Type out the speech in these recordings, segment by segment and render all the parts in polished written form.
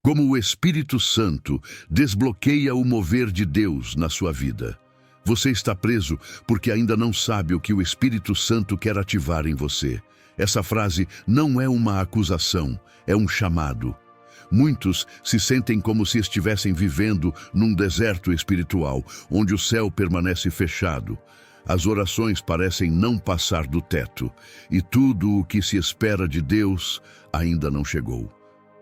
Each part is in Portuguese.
Como o Espírito Santo desbloqueia o mover de Deus na sua vida. Você está preso porque ainda não sabe o que o Espírito Santo quer ativar em você. Essa frase não é uma acusação, é um chamado. Muitos se sentem como se estivessem vivendo num deserto espiritual, onde o céu permanece fechado. As orações parecem não passar do teto, e tudo o que se espera de Deus ainda não chegou.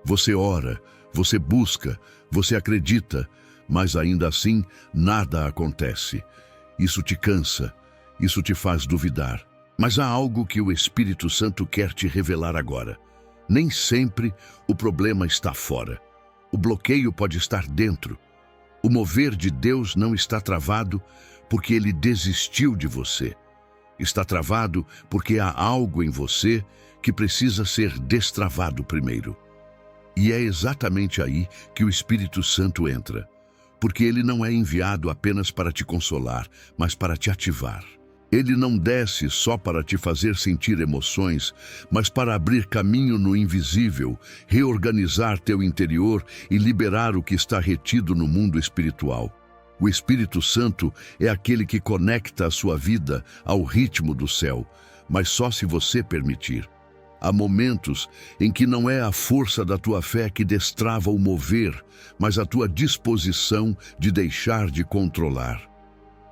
Você ora, você busca, você acredita, mas ainda assim nada acontece. Isso te cansa, isso te faz duvidar. Mas há algo que o Espírito Santo quer te revelar agora. Nem sempre o problema está fora. O bloqueio pode estar dentro. O mover de Deus não está travado porque ele desistiu de você. Está travado porque há algo em você que precisa ser destravado primeiro. E é exatamente aí que o Espírito Santo entra, porque ele não é enviado apenas para te consolar, mas para te ativar. Ele não desce só para te fazer sentir emoções, mas para abrir caminho no invisível, reorganizar teu interior e liberar o que está retido no mundo espiritual. O Espírito Santo é aquele que conecta a sua vida ao ritmo do céu, mas só se você permitir. Há momentos em que não é a força da tua fé que destrava o mover, mas a tua disposição de deixar de controlar.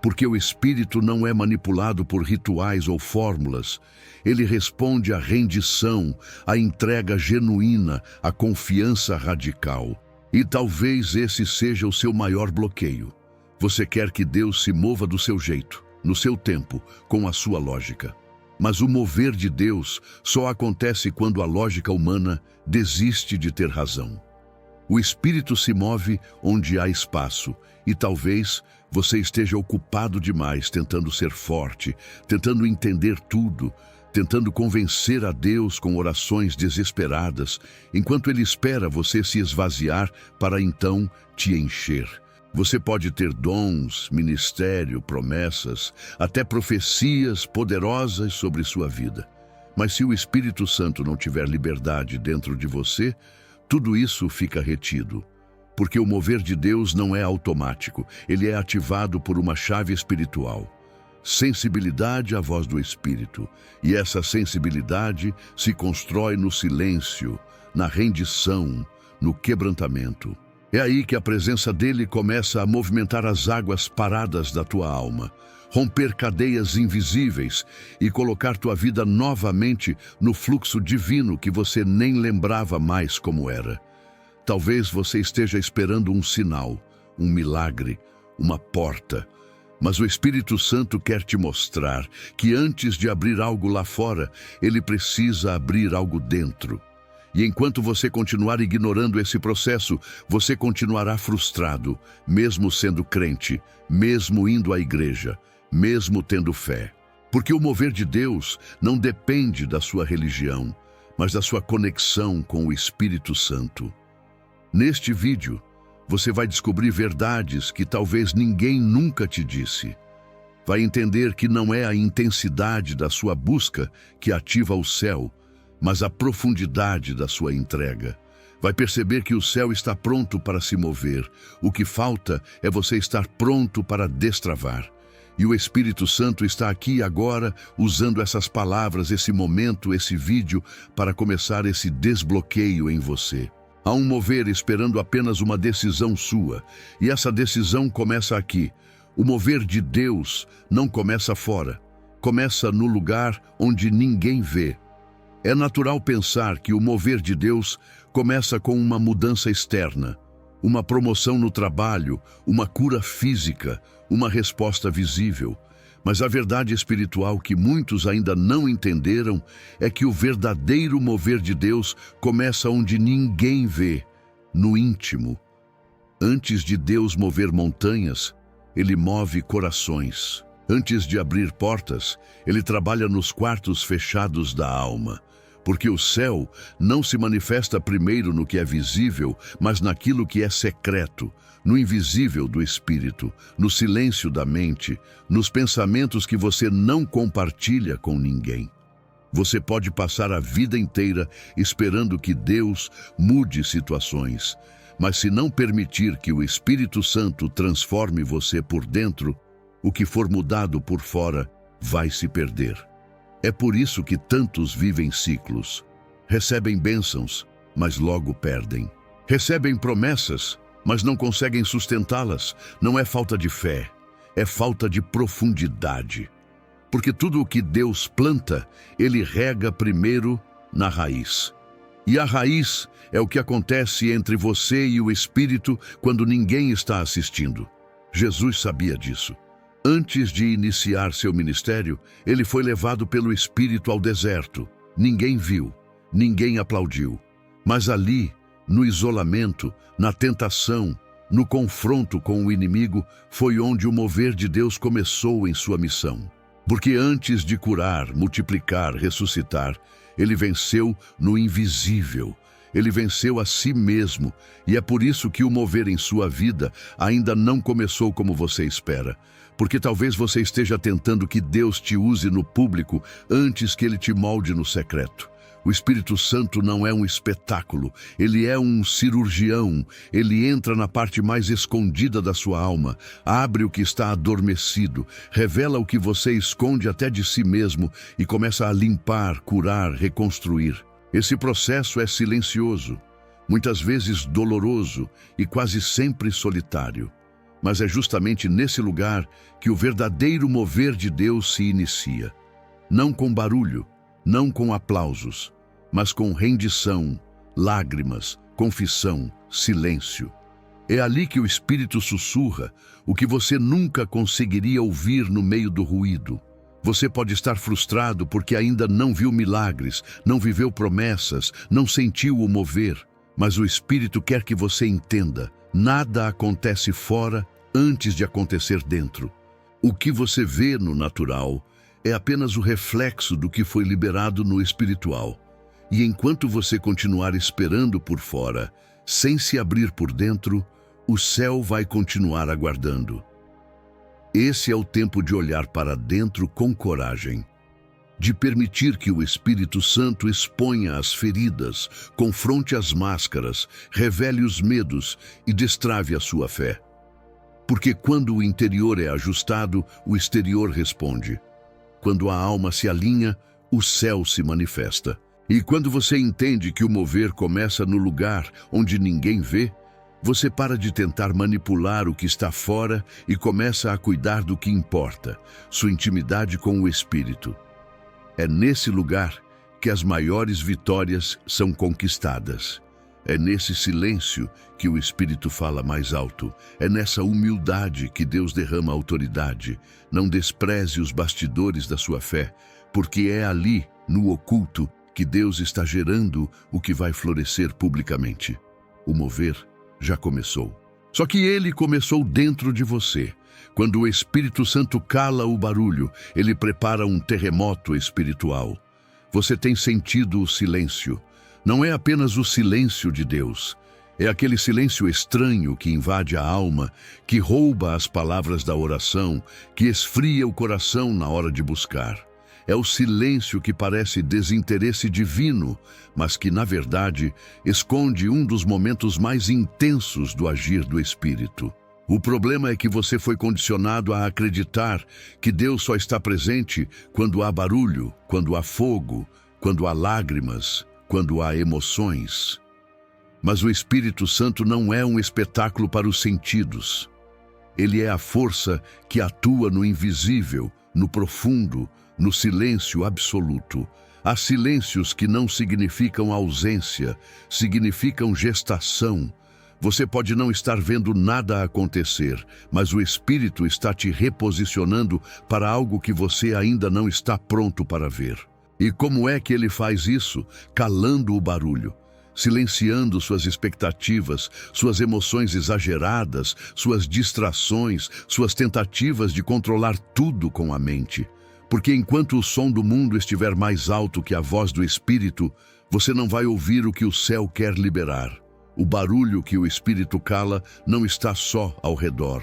Porque o Espírito não é manipulado por rituais ou fórmulas. Ele responde à rendição, à entrega genuína, à confiança radical. E talvez esse seja o seu maior bloqueio. Você quer que Deus se mova do seu jeito, no seu tempo, com a sua lógica. Mas o mover de Deus só acontece quando a lógica humana desiste de ter razão. O Espírito se move onde há espaço, e talvez você esteja ocupado demais tentando ser forte, tentando entender tudo, tentando convencer a Deus com orações desesperadas, enquanto Ele espera você se esvaziar para então te encher. Você pode ter dons, ministério, promessas, até profecias poderosas sobre sua vida. Mas se o Espírito Santo não tiver liberdade dentro de você, tudo isso fica retido. Porque o mover de Deus não é automático, ele é ativado por uma chave espiritual. Sensibilidade à voz do Espírito. E essa sensibilidade se constrói no silêncio, na rendição, no quebrantamento. É aí que a presença dele começa a movimentar as águas paradas da tua alma, romper cadeias invisíveis e colocar tua vida novamente no fluxo divino que você nem lembrava mais como era. Talvez você esteja esperando um sinal, um milagre, uma porta, mas o Espírito Santo quer te mostrar que antes de abrir algo lá fora, ele precisa abrir algo dentro. E enquanto você continuar ignorando esse processo, você continuará frustrado, mesmo sendo crente, mesmo indo à igreja, mesmo tendo fé. Porque o mover de Deus não depende da sua religião, mas da sua conexão com o Espírito Santo. Neste vídeo, você vai descobrir verdades que talvez ninguém nunca te disse. Vai entender que não é a intensidade da sua busca que ativa o céu, mas a profundidade da sua entrega. Vai perceber que o céu está pronto para se mover. O que falta é você estar pronto para destravar. E o Espírito Santo está aqui agora, usando essas palavras, esse momento, esse vídeo, para começar esse desbloqueio em você. Há um mover esperando apenas uma decisão sua. E essa decisão começa aqui. O mover de Deus não começa fora. Começa no lugar onde ninguém vê. É natural pensar que o mover de Deus começa com uma mudança externa, uma promoção no trabalho, uma cura física, uma resposta visível. Mas a verdade espiritual que muitos ainda não entenderam é que o verdadeiro mover de Deus começa onde ninguém vê, no íntimo. Antes de Deus mover montanhas, Ele move corações. Antes de abrir portas, Ele trabalha nos quartos fechados da alma. Porque o céu não se manifesta primeiro no que é visível, mas naquilo que é secreto, no invisível do espírito, no silêncio da mente, nos pensamentos que você não compartilha com ninguém. Você pode passar a vida inteira esperando que Deus mude situações, Mas se não permitir que o Espírito Santo transforme você por dentro, o que for mudado por fora vai se perder. É por isso que tantos vivem ciclos. Recebem bênçãos, mas logo perdem. Recebem promessas, mas não conseguem sustentá-las. Não é falta de fé, é falta de profundidade. Porque tudo o que Deus planta, Ele rega primeiro na raiz. E a raiz é o que acontece entre você e o Espírito quando ninguém está assistindo. Jesus sabia disso. Antes de iniciar seu ministério, ele foi levado pelo Espírito ao deserto. Ninguém viu, ninguém aplaudiu. Mas ali, no isolamento, na tentação, no confronto com o inimigo, foi onde o mover de Deus começou em sua missão. Porque antes de curar, multiplicar, ressuscitar, ele venceu no invisível. Ele venceu a si mesmo, e é por isso que o mover em sua vida ainda não começou como você espera. Porque talvez você esteja tentando que Deus te use no público antes que Ele te molde no secreto. O Espírito Santo não é um espetáculo, ele é um cirurgião. Ele entra na parte mais escondida da sua alma, abre o que está adormecido, revela o que você esconde até de si mesmo e começa a limpar, curar, reconstruir. Esse processo é silencioso, muitas vezes doloroso e quase sempre solitário. Mas é justamente nesse lugar que o verdadeiro mover de Deus se inicia. Não com barulho, não com aplausos, mas com rendição, lágrimas, confissão, silêncio. É ali que o Espírito sussurra o que você nunca conseguiria ouvir no meio do ruído. Você pode estar frustrado porque ainda não viu milagres, não viveu promessas, não sentiu o mover. Mas o Espírito quer que você entenda: nada acontece fora antes de acontecer dentro. O que você vê no natural é apenas o reflexo do que foi liberado no espiritual. E enquanto você continuar esperando por fora, sem se abrir por dentro, o céu vai continuar aguardando. Esse é o tempo de olhar para dentro com coragem, de permitir que o Espírito Santo exponha as feridas, confronte as máscaras, revele os medos e destrave a sua fé. Porque quando o interior é ajustado, o exterior responde. Quando a alma se alinha, o céu se manifesta. E quando você entende que o mover começa no lugar onde ninguém vê, você para de tentar manipular o que está fora e começa a cuidar do que importa, sua intimidade com o Espírito. É nesse lugar que as maiores vitórias são conquistadas. É nesse silêncio que o Espírito fala mais alto. É nessa humildade que Deus derrama autoridade. Não despreze os bastidores da sua fé, porque é ali, no oculto, que Deus está gerando o que vai florescer publicamente. O mover já começou. Só que ele começou dentro de você. Quando o Espírito Santo cala o barulho, ele prepara um terremoto espiritual. Você tem sentido o silêncio. Não é apenas o silêncio de Deus. É aquele silêncio estranho que invade a alma, que rouba as palavras da oração, que esfria o coração na hora de buscar. É o silêncio que parece desinteresse divino, mas que, na verdade, esconde um dos momentos mais intensos do agir do Espírito. O problema é que você foi condicionado a acreditar que Deus só está presente quando há barulho, quando há fogo, quando há lágrimas, quando há emoções. Mas o Espírito Santo não é um espetáculo para os sentidos. Ele é a força que atua no invisível, no profundo, no silêncio absoluto. Há silêncios que não significam ausência, significam gestação. Você pode não estar vendo nada acontecer, mas o Espírito está te reposicionando para algo que você ainda não está pronto para ver. E como é que ele faz isso? Calando o barulho, silenciando suas expectativas, suas emoções exageradas, suas distrações, suas tentativas de controlar tudo com a mente. Porque enquanto o som do mundo estiver mais alto que a voz do Espírito, você não vai ouvir o que o céu quer liberar. O barulho que o Espírito cala não está só ao redor,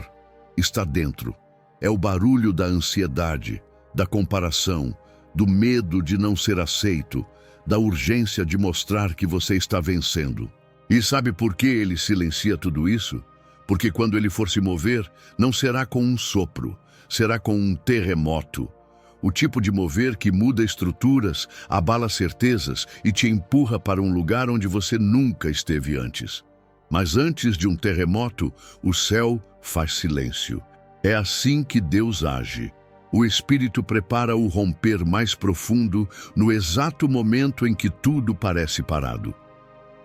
está dentro. É o barulho da ansiedade, da comparação, do medo de não ser aceito, da urgência de mostrar que você está vencendo. E sabe por que ele silencia tudo isso? Porque quando ele for se mover, não será com um sopro, será com um terremoto. O tipo de mover que muda estruturas, abala certezas e te empurra para um lugar onde você nunca esteve antes. Mas antes de um terremoto, o céu faz silêncio. É assim que Deus age. O Espírito prepara o romper mais profundo no exato momento em que tudo parece parado.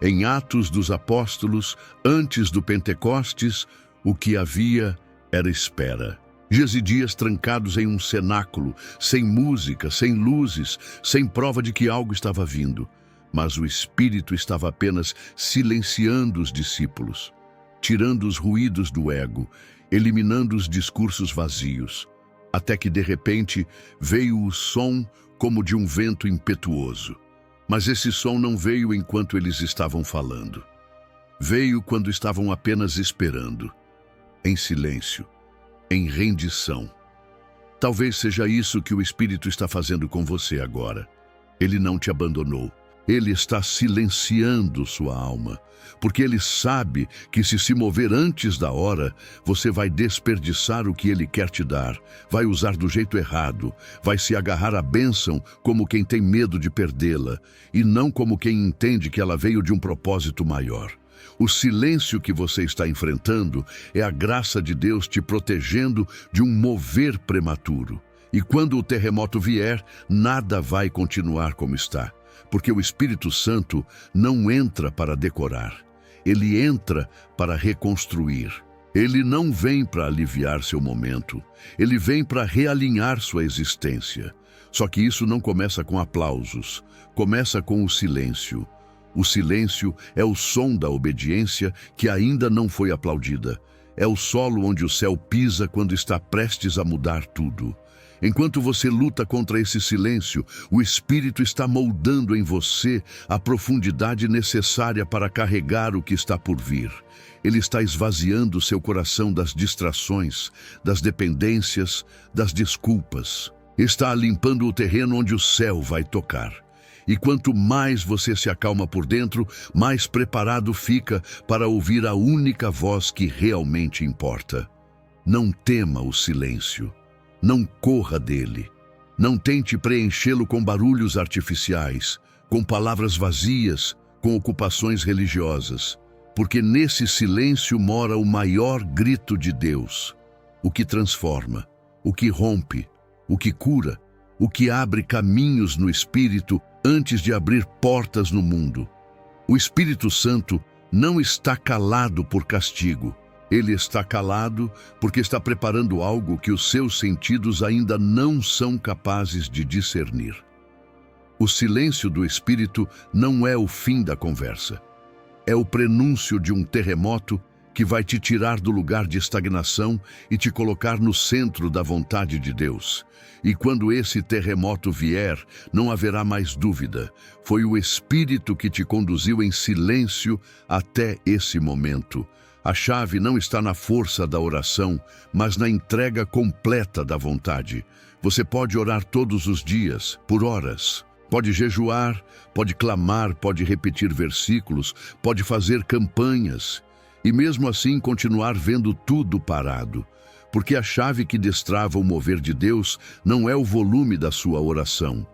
Em Atos dos Apóstolos, antes do Pentecostes, o que havia era espera. Dias e dias trancados em um cenáculo, sem música, sem luzes, sem prova de que algo estava vindo. Mas o Espírito estava apenas silenciando os discípulos, tirando os ruídos do ego, eliminando os discursos vazios. Até que, de repente, veio o som como de um vento impetuoso. Mas esse som não veio enquanto eles estavam falando. Veio quando estavam apenas esperando, em silêncio, em rendição. Talvez seja isso que o Espírito está fazendo com você agora. Ele não te abandonou. Ele está silenciando sua alma, porque ele sabe que se mover antes da hora, você vai desperdiçar o que ele quer te dar, vai usar do jeito errado, vai se agarrar à bênção como quem tem medo de perdê-la, e não como quem entende que ela veio de um propósito maior. O silêncio que você está enfrentando é a graça de Deus te protegendo de um mover prematuro. E quando o terremoto vier, nada vai continuar como está. Porque o Espírito Santo não entra para decorar, ele entra para reconstruir. Ele não vem para aliviar seu momento, ele vem para realinhar sua existência. Só que isso não começa com aplausos, começa com o silêncio. O silêncio é o som da obediência que ainda não foi aplaudida. É o solo onde o céu pisa quando está prestes a mudar tudo. Enquanto você luta contra esse silêncio, o Espírito está moldando em você a profundidade necessária para carregar o que está por vir. Ele está esvaziando seu coração das distrações, das dependências, das desculpas. Está limpando o terreno onde o céu vai tocar. E quanto mais você se acalma por dentro, mais preparado fica para ouvir a única voz que realmente importa. Não tema o silêncio. Não corra dele. Não tente preenchê-lo com barulhos artificiais, com palavras vazias, com ocupações religiosas, porque nesse silêncio mora o maior grito de Deus, o que transforma, o que rompe, o que cura, o que abre caminhos no Espírito antes de abrir portas no mundo. O Espírito Santo não está calado por castigo. Ele está calado porque está preparando algo que os seus sentidos ainda não são capazes de discernir. O silêncio do Espírito não é o fim da conversa. É o prenúncio de um terremoto que vai te tirar do lugar de estagnação e te colocar no centro da vontade de Deus. E quando esse terremoto vier, não haverá mais dúvida. Foi o Espírito que te conduziu em silêncio até esse momento. A chave não está na força da oração, mas na entrega completa da vontade. Você pode orar todos os dias, por horas. Pode jejuar, pode clamar, pode repetir versículos, pode fazer campanhas. E mesmo assim continuar vendo tudo parado. Porque a chave que destrava o mover de Deus não é o volume da sua oração.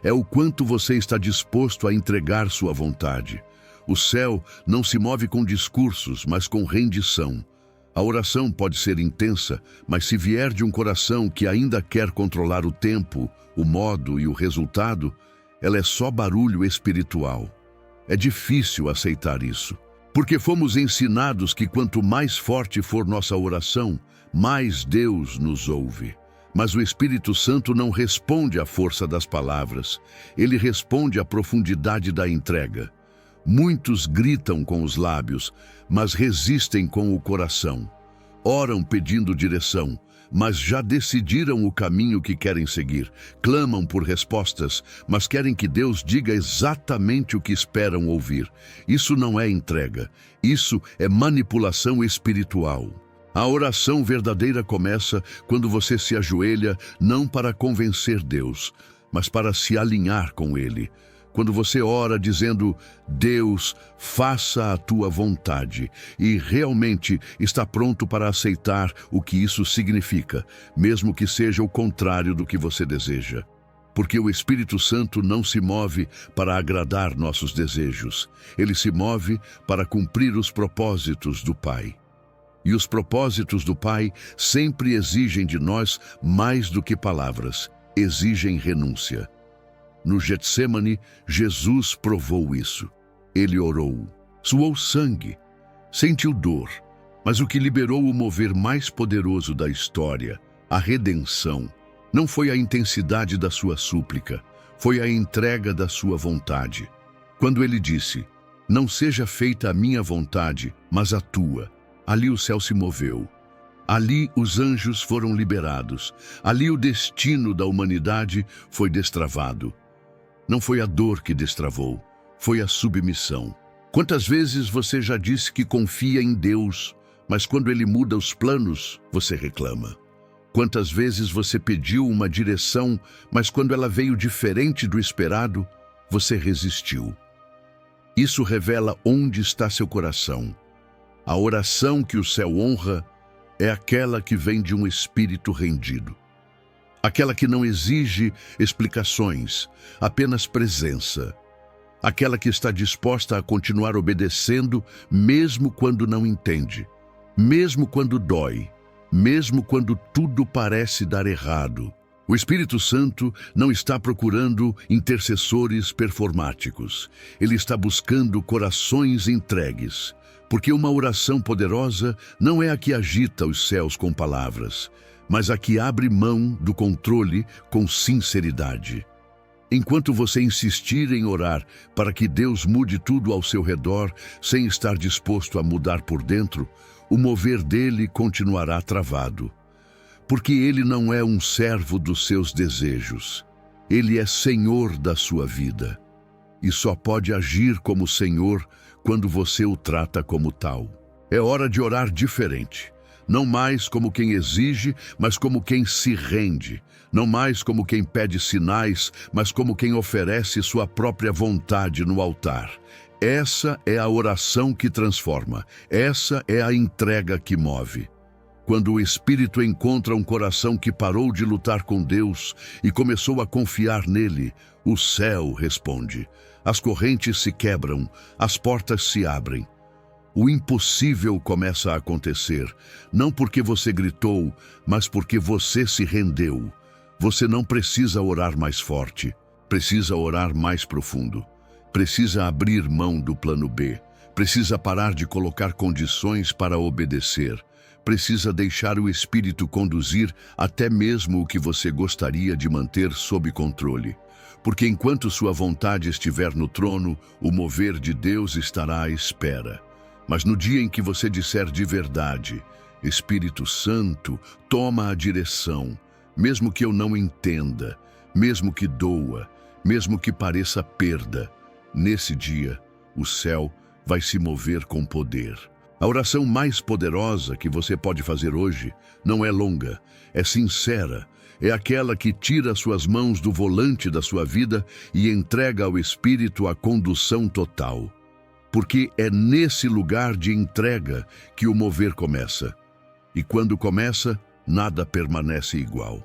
É o quanto você está disposto a entregar sua vontade. O céu não se move com discursos, mas com rendição. A oração pode ser intensa, mas se vier de um coração que ainda quer controlar o tempo, o modo e o resultado, ela é só barulho espiritual. É difícil aceitar isso, porque fomos ensinados que quanto mais forte for nossa oração, mais Deus nos ouve. Mas o Espírito Santo não responde à força das palavras, ele responde à profundidade da entrega. Muitos gritam com os lábios, mas resistem com o coração. Oram pedindo direção, mas já decidiram o caminho que querem seguir. Clamam por respostas, mas querem que Deus diga exatamente o que esperam ouvir. Isso não é entrega, isso é manipulação espiritual. A oração verdadeira começa quando você se ajoelha não para convencer Deus, mas para se alinhar com Ele. quando você ora dizendo, Deus, faça a tua vontade, e realmente está pronto para aceitar o que isso significa, mesmo que seja o contrário do que você deseja. Porque o Espírito Santo não se move para agradar nossos desejos. Ele se move para cumprir os propósitos do Pai. E os propósitos do Pai sempre exigem de nós mais do que palavras, exigem renúncia. No Getsêmani, Jesus provou isso. Ele orou, suou sangue, sentiu dor, mas o que liberou o mover mais poderoso da história, a redenção, não foi a intensidade da sua súplica, foi a entrega da sua vontade. Quando ele disse, não seja feita a minha vontade, mas a tua, ali o céu se moveu. Ali os anjos foram liberados. Ali o destino da humanidade foi destravado. Não foi a dor que destravou, foi a submissão. Quantas vezes você já disse que confia em Deus, mas quando Ele muda os planos, você reclama? Quantas vezes você pediu uma direção, mas quando ela veio diferente do esperado, você resistiu? Isso revela onde está seu coração. A oração que o céu honra é aquela que vem de um espírito rendido. Aquela que não exige explicações, apenas presença. Aquela que está disposta a continuar obedecendo, mesmo quando não entende, mesmo quando dói, mesmo quando tudo parece dar errado. O Espírito Santo não está procurando intercessores performáticos. Ele está buscando corações entregues. Porque uma oração poderosa não é a que agita os céus com palavras, mas a que abre mão do controle com sinceridade. Enquanto você insistir em orar para que Deus mude tudo ao seu redor, sem estar disposto a mudar por dentro, o mover dele continuará travado. Porque ele não é um servo dos seus desejos. Ele é Senhor da sua vida. E só pode agir como Senhor quando você o trata como tal. É hora de orar diferente. Não mais como quem exige, mas como quem se rende. Não mais como quem pede sinais, mas como quem oferece sua própria vontade no altar. Essa é a oração que transforma. Essa é a entrega que move. Quando o Espírito encontra um coração que parou de lutar com Deus e começou a confiar nele, o céu responde. As correntes se quebram, as portas se abrem. O impossível começa a acontecer, não porque você gritou, mas porque você se rendeu. Você não precisa orar mais forte, precisa orar mais profundo. Precisa abrir mão do plano B, precisa parar de colocar condições para obedecer. Precisa deixar o Espírito conduzir até mesmo o que você gostaria de manter sob controle. Porque enquanto sua vontade estiver no trono, o mover de Deus estará à espera. Mas no dia em que você disser de verdade, Espírito Santo, toma a direção, mesmo que eu não entenda, mesmo que doa, mesmo que pareça perda, nesse dia, o céu vai se mover com poder. A oração mais poderosa que você pode fazer hoje não é longa, é sincera, é aquela que tira suas mãos do volante da sua vida e entrega ao Espírito a condução total. Porque é nesse lugar de entrega que o mover começa. E quando começa, nada permanece igual.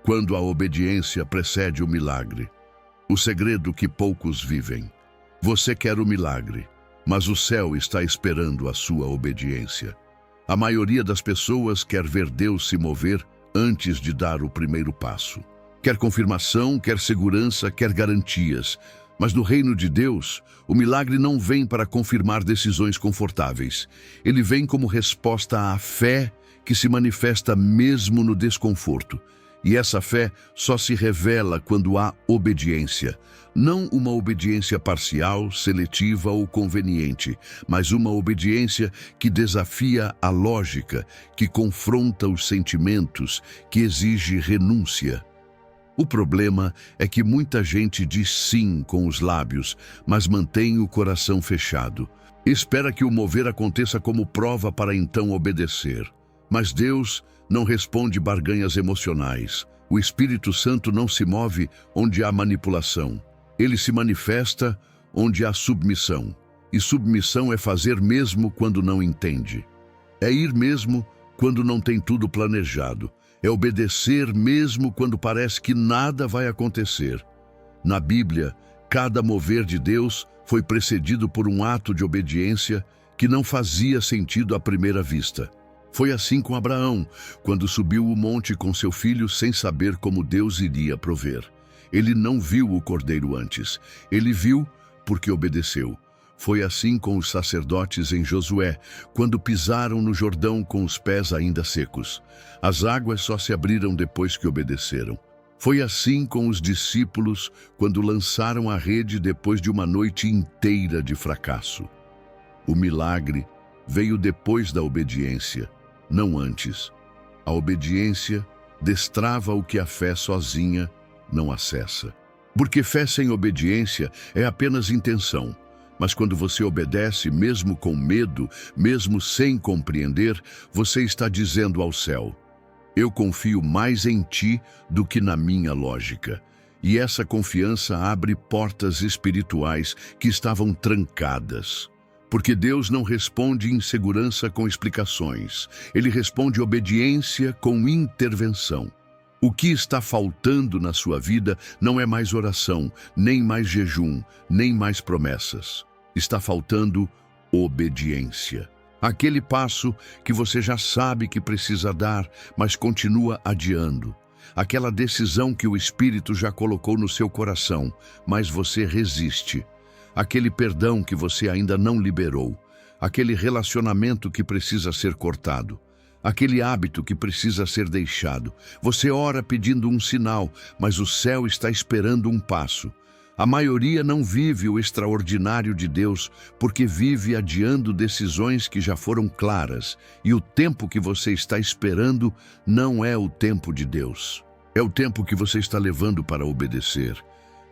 Quando a obediência precede o milagre. O segredo que poucos vivem. Você quer o milagre, mas o céu está esperando a sua obediência. A maioria das pessoas quer ver Deus se mover antes de dar o primeiro passo. Quer confirmação, quer segurança, quer garantias. Mas no reino de Deus, o milagre não vem para confirmar decisões confortáveis. Ele vem como resposta à fé que se manifesta mesmo no desconforto. E essa fé só se revela quando há obediência. Não uma obediência parcial, seletiva ou conveniente, mas uma obediência que desafia a lógica, que confronta os sentimentos, que exige renúncia. O problema é que muita gente diz sim com os lábios, mas mantém o coração fechado. Espera que o mover aconteça como prova para então obedecer. Mas Deus não responde barganhas emocionais. O Espírito Santo não se move onde há manipulação. Ele se manifesta onde há submissão. E submissão é fazer mesmo quando não entende. É ir mesmo quando não tem tudo planejado. É obedecer mesmo quando parece que nada vai acontecer. Na Bíblia, cada mover de Deus foi precedido por um ato de obediência que não fazia sentido à primeira vista. Foi assim com Abraão, quando subiu o monte com seu filho sem saber como Deus iria prover. Ele não viu o cordeiro antes. Ele viu porque obedeceu. Foi assim com os sacerdotes em Josué, quando pisaram no Jordão com os pés ainda secos. As águas só se abriram depois que obedeceram. Foi assim com os discípulos, quando lançaram a rede depois de uma noite inteira de fracasso. O milagre veio depois da obediência, não antes. A obediência destrava o que a fé sozinha não acessa. Porque fé sem obediência é apenas intenção. Mas quando você obedece, mesmo com medo, mesmo sem compreender, você está dizendo ao céu: eu confio mais em ti do que na minha lógica. E essa confiança abre portas espirituais que estavam trancadas. Porque Deus não responde insegurança com explicações. Ele responde obediência com intervenção. O que está faltando na sua vida não é mais oração, nem mais jejum, nem mais promessas. Está faltando obediência. Aquele passo que você já sabe que precisa dar, mas continua adiando. Aquela decisão que o Espírito já colocou no seu coração, mas você resiste. Aquele perdão que você ainda não liberou. Aquele relacionamento que precisa ser cortado. Aquele hábito que precisa ser deixado. Você ora pedindo um sinal, mas o céu está esperando um passo. A maioria não vive o extraordinário de Deus porque vive adiando decisões que já foram claras, e o tempo que você está esperando não é o tempo de Deus. É o tempo que você está levando para obedecer.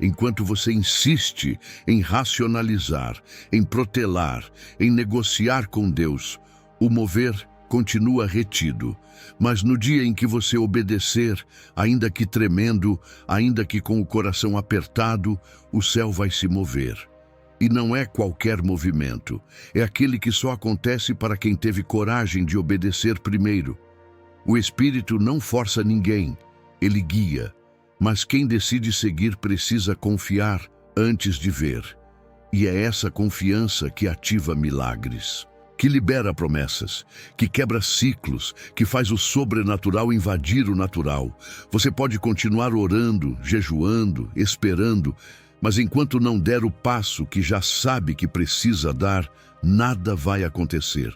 Enquanto você insiste em racionalizar, em protelar, em negociar com Deus, o mover continua retido. Mas no dia em que você obedecer, ainda que tremendo, ainda que com o coração apertado, o céu vai se mover. E não é qualquer movimento, é aquele que só acontece para quem teve coragem de obedecer primeiro. O Espírito não força ninguém, ele guia. Mas quem decide seguir precisa confiar antes de ver. E é essa confiança que ativa milagres, que libera promessas, que quebra ciclos, que faz o sobrenatural invadir o natural. Você pode continuar orando, jejuando, esperando, mas enquanto não der o passo que já sabe que precisa dar, nada vai acontecer.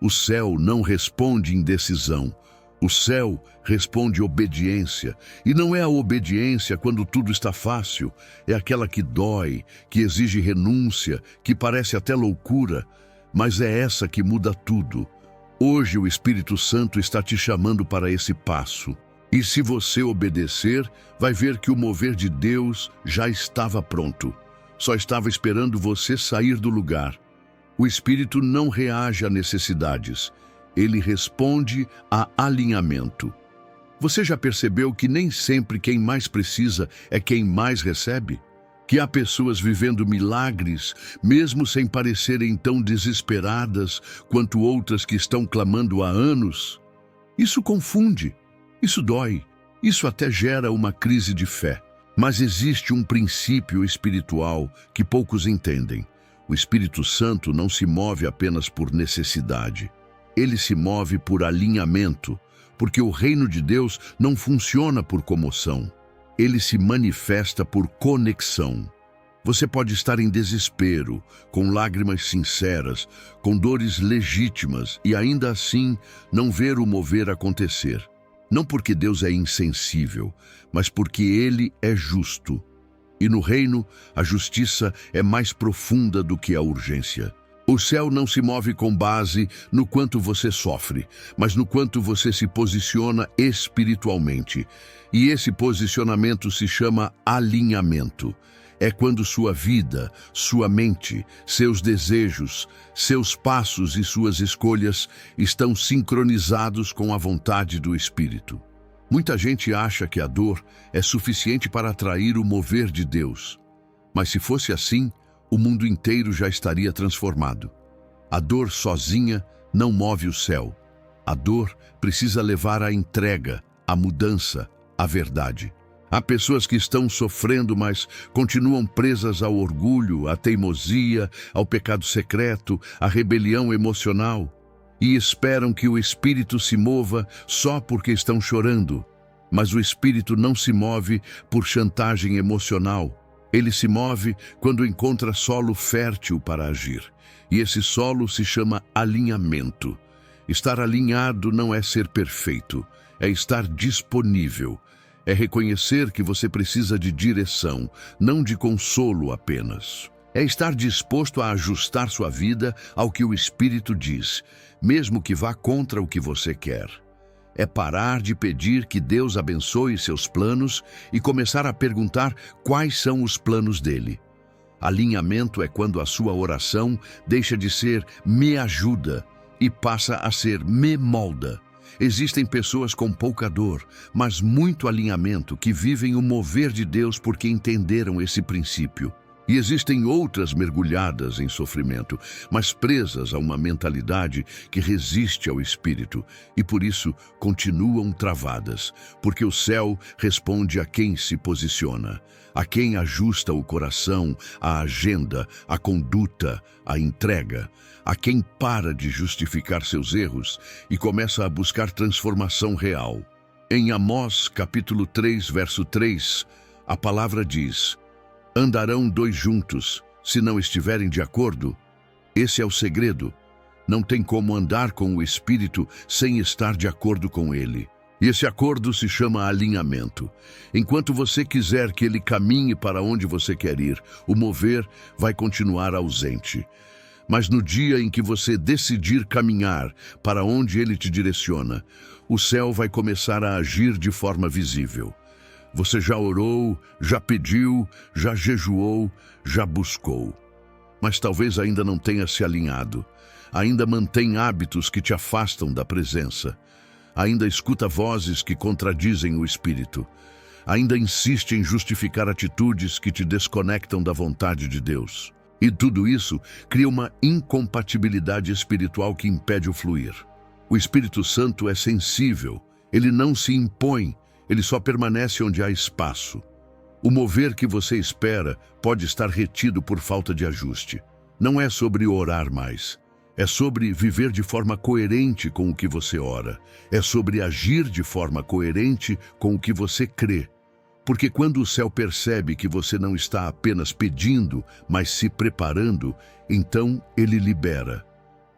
O céu não responde indecisão. O céu responde obediência, e não é a obediência quando tudo está fácil, é aquela que dói, que exige renúncia, que parece até loucura, mas é essa que muda tudo. Hoje o Espírito Santo está te chamando para esse passo, e se você obedecer, vai ver que o mover de Deus já estava pronto, só estava esperando você sair do lugar. O Espírito não reage a necessidades, ele responde a alinhamento. Você já percebeu que nem sempre quem mais precisa é quem mais recebe? Que há pessoas vivendo milagres, mesmo sem parecerem tão desesperadas quanto outras que estão clamando há anos? Isso confunde, isso dói, isso até gera uma crise de fé. Mas existe um princípio espiritual que poucos entendem. O Espírito Santo não se move apenas por necessidade. Ele se move por alinhamento, porque o reino de Deus não funciona por comoção. Ele se manifesta por conexão. Você pode estar em desespero, com lágrimas sinceras, com dores legítimas e ainda assim não ver o mover acontecer. Não porque Deus é insensível, mas porque Ele é justo. E no reino, a justiça é mais profunda do que a urgência. O céu não se move com base no quanto você sofre, mas no quanto você se posiciona espiritualmente. E esse posicionamento se chama alinhamento. É quando sua vida, sua mente, seus desejos, seus passos e suas escolhas estão sincronizados com a vontade do Espírito. Muita gente acha que a dor é suficiente para atrair o mover de Deus. Mas se fosse assim, o mundo inteiro já estaria transformado. A dor sozinha não move o céu. A dor precisa levar à entrega, à mudança, à verdade. Há pessoas que estão sofrendo, mas continuam presas ao orgulho, à teimosia, ao pecado secreto, à rebelião emocional, e esperam que o Espírito se mova só porque estão chorando. Mas o Espírito não se move por chantagem emocional. Ele se move quando encontra solo fértil para agir. E esse solo se chama alinhamento. Estar alinhado não é ser perfeito, é estar disponível. É reconhecer que você precisa de direção, não de consolo apenas. É estar disposto a ajustar sua vida ao que o Espírito diz, mesmo que vá contra o que você quer. É parar de pedir que Deus abençoe seus planos e começar a perguntar quais são os planos dele. Alinhamento é quando a sua oração deixa de ser "me ajuda" e passa a ser "me molda". Existem pessoas com pouca dor, mas muito alinhamento, que vivem o mover de Deus porque entenderam esse princípio. E existem outras mergulhadas em sofrimento, mas presas a uma mentalidade que resiste ao Espírito e por isso continuam travadas, porque o céu responde a quem se posiciona, a quem ajusta o coração, a agenda, a conduta, a entrega, a quem para de justificar seus erros e começa a buscar transformação real. Em Amós, capítulo 3, verso 3, a palavra diz: "Andarão dois juntos, se não estiverem de acordo?" Esse é o segredo. Não tem como andar com o Espírito sem estar de acordo com ele. E esse acordo se chama alinhamento. Enquanto você quiser que ele caminhe para onde você quer ir, o mover vai continuar ausente. Mas no dia em que você decidir caminhar para onde ele te direciona, o céu vai começar a agir de forma visível. Você já orou, já pediu, já jejuou, já buscou. Mas talvez ainda não tenha se alinhado. Ainda mantém hábitos que te afastam da presença. Ainda escuta vozes que contradizem o Espírito. Ainda insiste em justificar atitudes que te desconectam da vontade de Deus. E tudo isso cria uma incompatibilidade espiritual que impede o fluir. O Espírito Santo é sensível, ele não se impõe, ele só permanece onde há espaço. O mover que você espera pode estar retido por falta de ajuste. Não é sobre orar mais. É sobre viver de forma coerente com o que você ora. É sobre agir de forma coerente com o que você crê. Porque quando o céu percebe que você não está apenas pedindo, mas se preparando, então ele libera.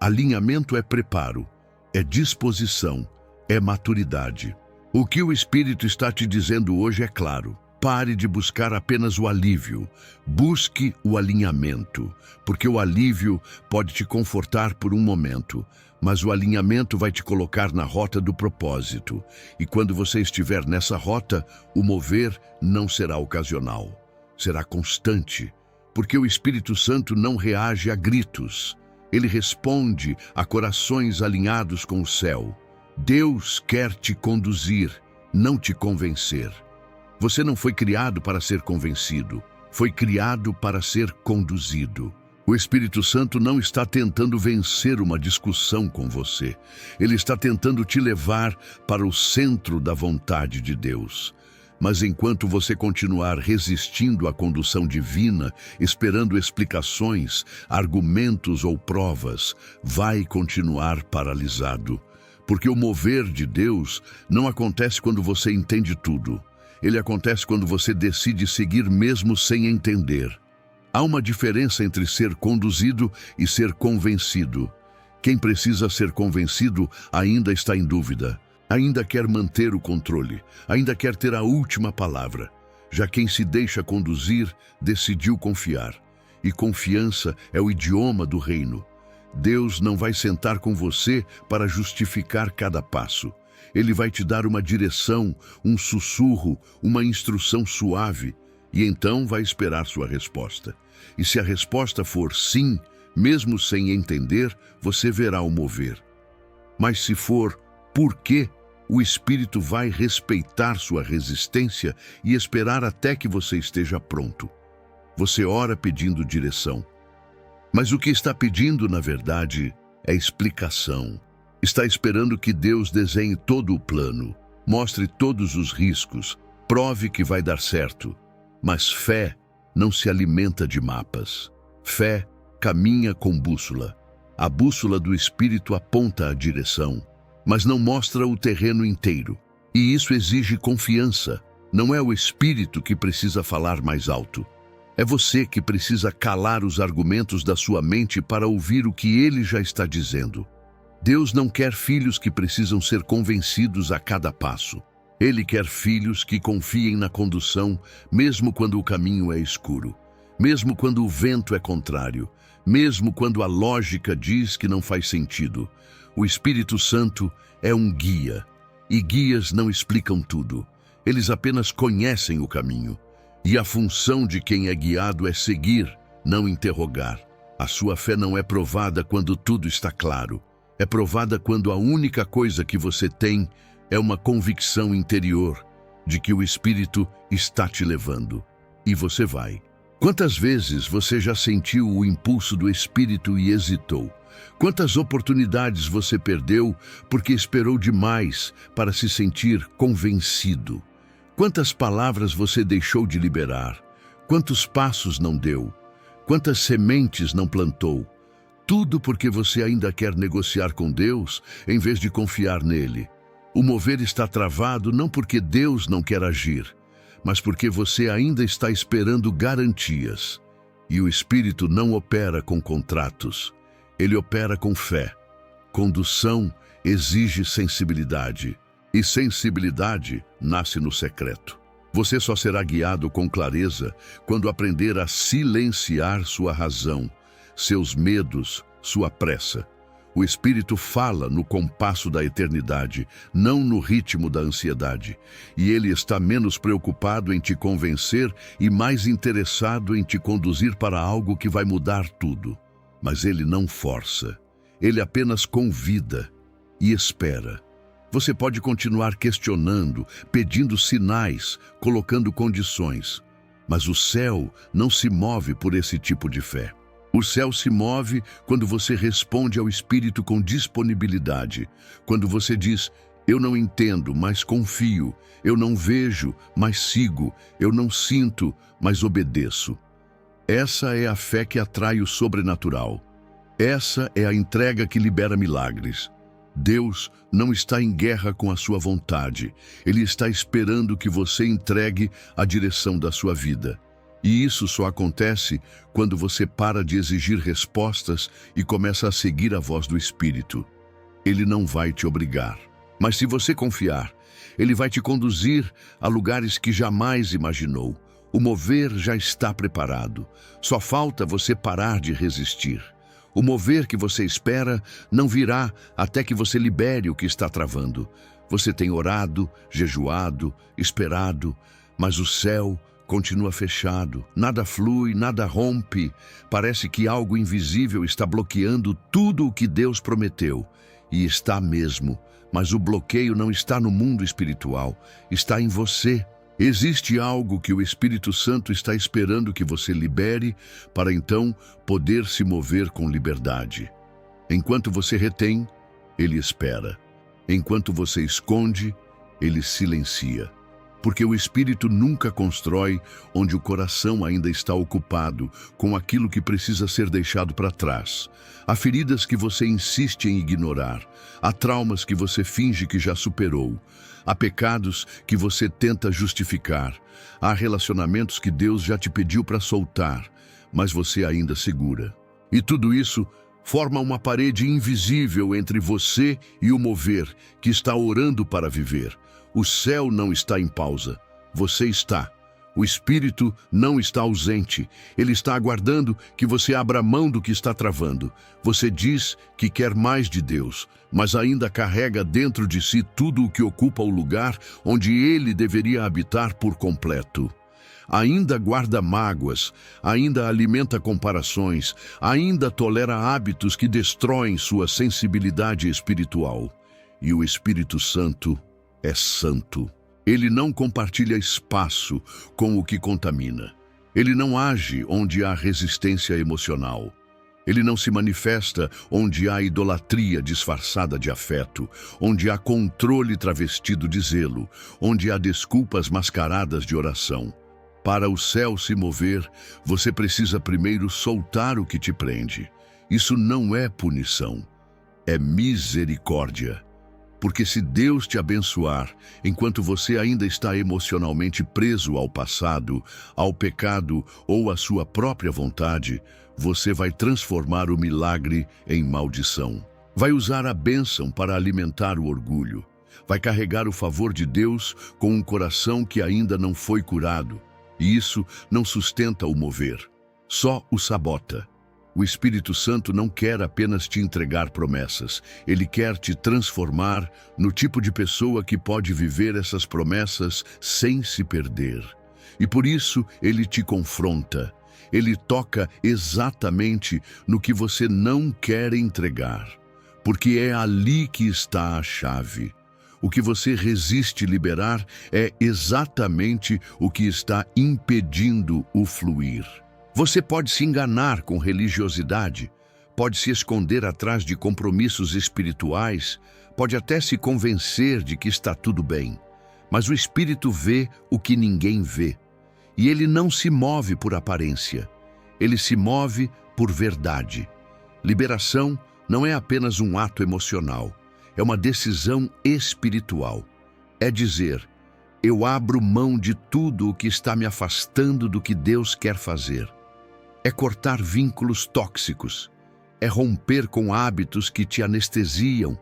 Alinhamento é preparo, é disposição, é maturidade. O que o Espírito está te dizendo hoje é claro. Pare de buscar apenas o alívio. Busque o alinhamento, porque o alívio pode te confortar por um momento, mas o alinhamento vai te colocar na rota do propósito. E quando você estiver nessa rota, o mover não será ocasional, será constante, porque o Espírito Santo não reage a gritos. Ele responde a corações alinhados com o céu. Deus quer te conduzir, não te convencer. Você não foi criado para ser convencido, foi criado para ser conduzido. O Espírito Santo não está tentando vencer uma discussão com você. Ele está tentando te levar para o centro da vontade de Deus. Mas enquanto você continuar resistindo à condução divina, esperando explicações, argumentos ou provas, vai continuar paralisado. Porque o mover de Deus não acontece quando você entende tudo. Ele acontece quando você decide seguir mesmo sem entender. Há uma diferença entre ser conduzido e ser convencido. Quem precisa ser convencido ainda está em dúvida, ainda quer manter o controle, ainda quer ter a última palavra. Já quem se deixa conduzir decidiu confiar. E confiança é o idioma do reino. Deus não vai sentar com você para justificar cada passo. Ele vai te dar uma direção, um sussurro, uma instrução suave, e então vai esperar sua resposta. E se a resposta for sim, mesmo sem entender, você verá o mover. Mas se for por quê, o Espírito vai respeitar sua resistência e esperar até que você esteja pronto. Você ora pedindo direção. Mas o que está pedindo, na verdade, é explicação. Está esperando que Deus desenhe todo o plano, mostre todos os riscos, prove que vai dar certo. Mas fé não se alimenta de mapas. Fé caminha com bússola. A bússola do Espírito aponta a direção, mas não mostra o terreno inteiro. E isso exige confiança. Não é o Espírito que precisa falar mais alto. É você que precisa calar os argumentos da sua mente para ouvir o que ele já está dizendo. Deus não quer filhos que precisam ser convencidos a cada passo. Ele quer filhos que confiem na condução, mesmo quando o caminho é escuro, mesmo quando o vento é contrário, mesmo quando a lógica diz que não faz sentido. O Espírito Santo é um guia, e guias não explicam tudo. Eles apenas conhecem o caminho. E a função de quem é guiado é seguir, não interrogar. A sua fé não é provada quando tudo está claro. É provada quando a única coisa que você tem é uma convicção interior de que o Espírito está te levando. E você vai. Quantas vezes você já sentiu o impulso do Espírito e hesitou? Quantas oportunidades você perdeu porque esperou demais para se sentir convencido? Quantas palavras você deixou de liberar? Quantos passos não deu? Quantas sementes não plantou? Tudo porque você ainda quer negociar com Deus em vez de confiar nele. O mover está travado não porque Deus não quer agir, mas porque você ainda está esperando garantias. E o Espírito não opera com contratos. Ele opera com fé. Condução exige sensibilidade. E sensibilidade nasce no secreto. Você só será guiado com clareza quando aprender a silenciar sua razão, seus medos, sua pressa. O Espírito fala no compasso da eternidade, não no ritmo da ansiedade. E ele está menos preocupado em te convencer e mais interessado em te conduzir para algo que vai mudar tudo. Mas ele não força. Ele apenas convida e espera. Você pode continuar questionando, pedindo sinais, colocando condições. Mas o céu não se move por esse tipo de fé. O céu se move quando você responde ao Espírito com disponibilidade. Quando você diz, eu não entendo, mas confio. Eu não vejo, mas sigo. Eu não sinto, mas obedeço. Essa é a fé que atrai o sobrenatural. Essa é a entrega que libera milagres. Deus não está em guerra com a sua vontade. Ele está esperando que você entregue a direção da sua vida. E isso só acontece quando você para de exigir respostas e começa a seguir a voz do Espírito. Ele não vai te obrigar. Mas se você confiar, ele vai te conduzir a lugares que jamais imaginou. O mover já está preparado. Só falta você parar de resistir. O mover que você espera não virá até que você libere o que está travando. Você tem orado, jejuado, esperado, mas o céu continua fechado. Nada flui, nada rompe. Parece que algo invisível está bloqueando tudo o que Deus prometeu. E está mesmo, mas o bloqueio não está no mundo espiritual, está em você. Existe algo que o Espírito Santo está esperando que você libere para então poder se mover com liberdade. Enquanto você retém, ele espera. Enquanto você esconde, ele silencia. Porque o Espírito nunca constrói onde o coração ainda está ocupado com aquilo que precisa ser deixado para trás. Há feridas que você insiste em ignorar. Há traumas que você finge que já superou. Há pecados que você tenta justificar. Há relacionamentos que Deus já te pediu para soltar, mas você ainda segura. E tudo isso forma uma parede invisível entre você e o mover que está orando para viver. O céu não está em pausa. Você está. O Espírito não está ausente. Ele está aguardando que você abra mão do que está travando. Você diz que quer mais de Deus, mas ainda carrega dentro de si tudo o que ocupa o lugar onde ele deveria habitar por completo. Ainda guarda mágoas, ainda alimenta comparações, ainda tolera hábitos que destroem sua sensibilidade espiritual. E o Espírito Santo é santo. Ele não compartilha espaço com o que contamina. Ele não age onde há resistência emocional. Ele não se manifesta onde há idolatria disfarçada de afeto, onde há controle travestido de zelo, onde há desculpas mascaradas de oração. Para o céu se mover, você precisa primeiro soltar o que te prende. Isso não é punição, é misericórdia. Porque se Deus te abençoar, enquanto você ainda está emocionalmente preso ao passado, ao pecado ou à sua própria vontade, você vai transformar o milagre em maldição. Vai usar a bênção para alimentar o orgulho. Vai carregar o favor de Deus com um coração que ainda não foi curado. E isso não sustenta o mover, só o sabota. O Espírito Santo não quer apenas te entregar promessas, ele quer te transformar no tipo de pessoa que pode viver essas promessas sem se perder. E por isso ele te confronta, ele toca exatamente no que você não quer entregar, porque é ali que está a chave. O que você resiste liberar é exatamente o que está impedindo o fluir. Você pode se enganar com religiosidade, pode se esconder atrás de compromissos espirituais, pode até se convencer de que está tudo bem. Mas o Espírito vê o que ninguém vê. E ele não se move por aparência, ele se move por verdade. Liberação não é apenas um ato emocional, é uma decisão espiritual. É dizer, eu abro mão de tudo o que está me afastando do que Deus quer fazer. É cortar vínculos tóxicos, é romper com hábitos que te anestesiam,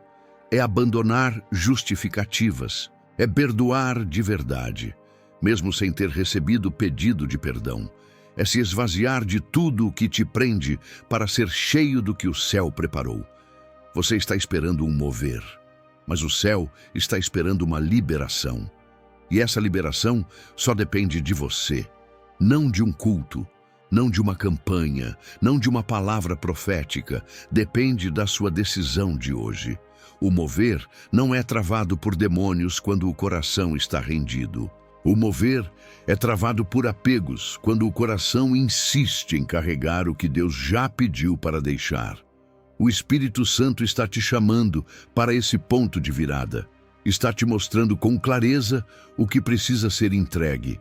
é abandonar justificativas, é perdoar de verdade, mesmo sem ter recebido pedido de perdão. É se esvaziar de tudo o que te prende para ser cheio do que o céu preparou. Você está esperando um mover, mas o céu está esperando uma liberação. E essa liberação só depende de você, não de um culto, não de uma campanha, não de uma palavra profética, depende da sua decisão de hoje. O mover não é travado por demônios quando o coração está rendido. O mover é travado por apegos quando o coração insiste em carregar o que Deus já pediu para deixar. O Espírito Santo está te chamando para esse ponto de virada. Está te mostrando com clareza o que precisa ser entregue.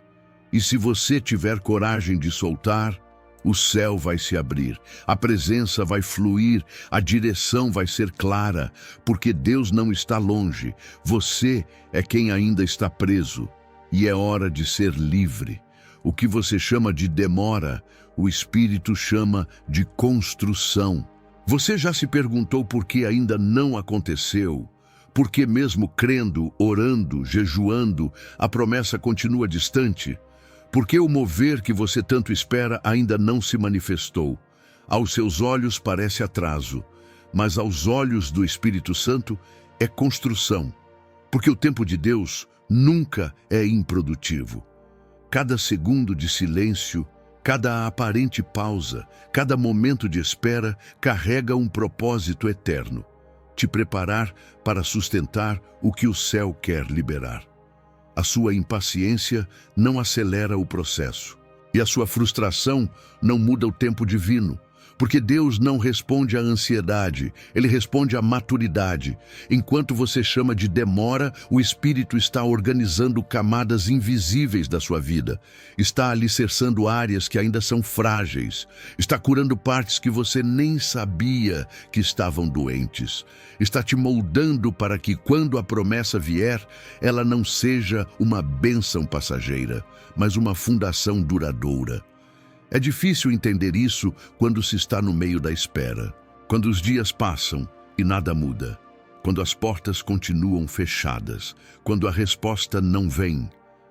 E se você tiver coragem de soltar, o céu vai se abrir, a presença vai fluir, a direção vai ser clara, porque Deus não está longe, você é quem ainda está preso, e é hora de ser livre. O que você chama de demora, o Espírito chama de construção. Você já se perguntou por que ainda não aconteceu? Por que mesmo crendo, orando, jejuando, a promessa continua distante? Por que o mover que você tanto espera ainda não se manifestou? Aos seus olhos parece atraso, mas aos olhos do Espírito Santo é construção. Porque o tempo de Deus nunca é improdutivo. Cada segundo de silêncio, cada aparente pausa, cada momento de espera carrega um propósito eterno. Te preparar para sustentar o que o céu quer liberar. A sua impaciência não acelera o processo, e a sua frustração não muda o tempo divino, porque Deus não responde à ansiedade, ele responde à maturidade. Enquanto você chama de demora, o Espírito está organizando camadas invisíveis da sua vida, está alicerçando áreas que ainda são frágeis, está curando partes que você nem sabia que estavam doentes, está te moldando para que, quando a promessa vier, ela não seja uma bênção passageira, mas uma fundação duradoura. É difícil entender isso quando se está no meio da espera, quando os dias passam e nada muda, quando as portas continuam fechadas, quando a resposta não vem.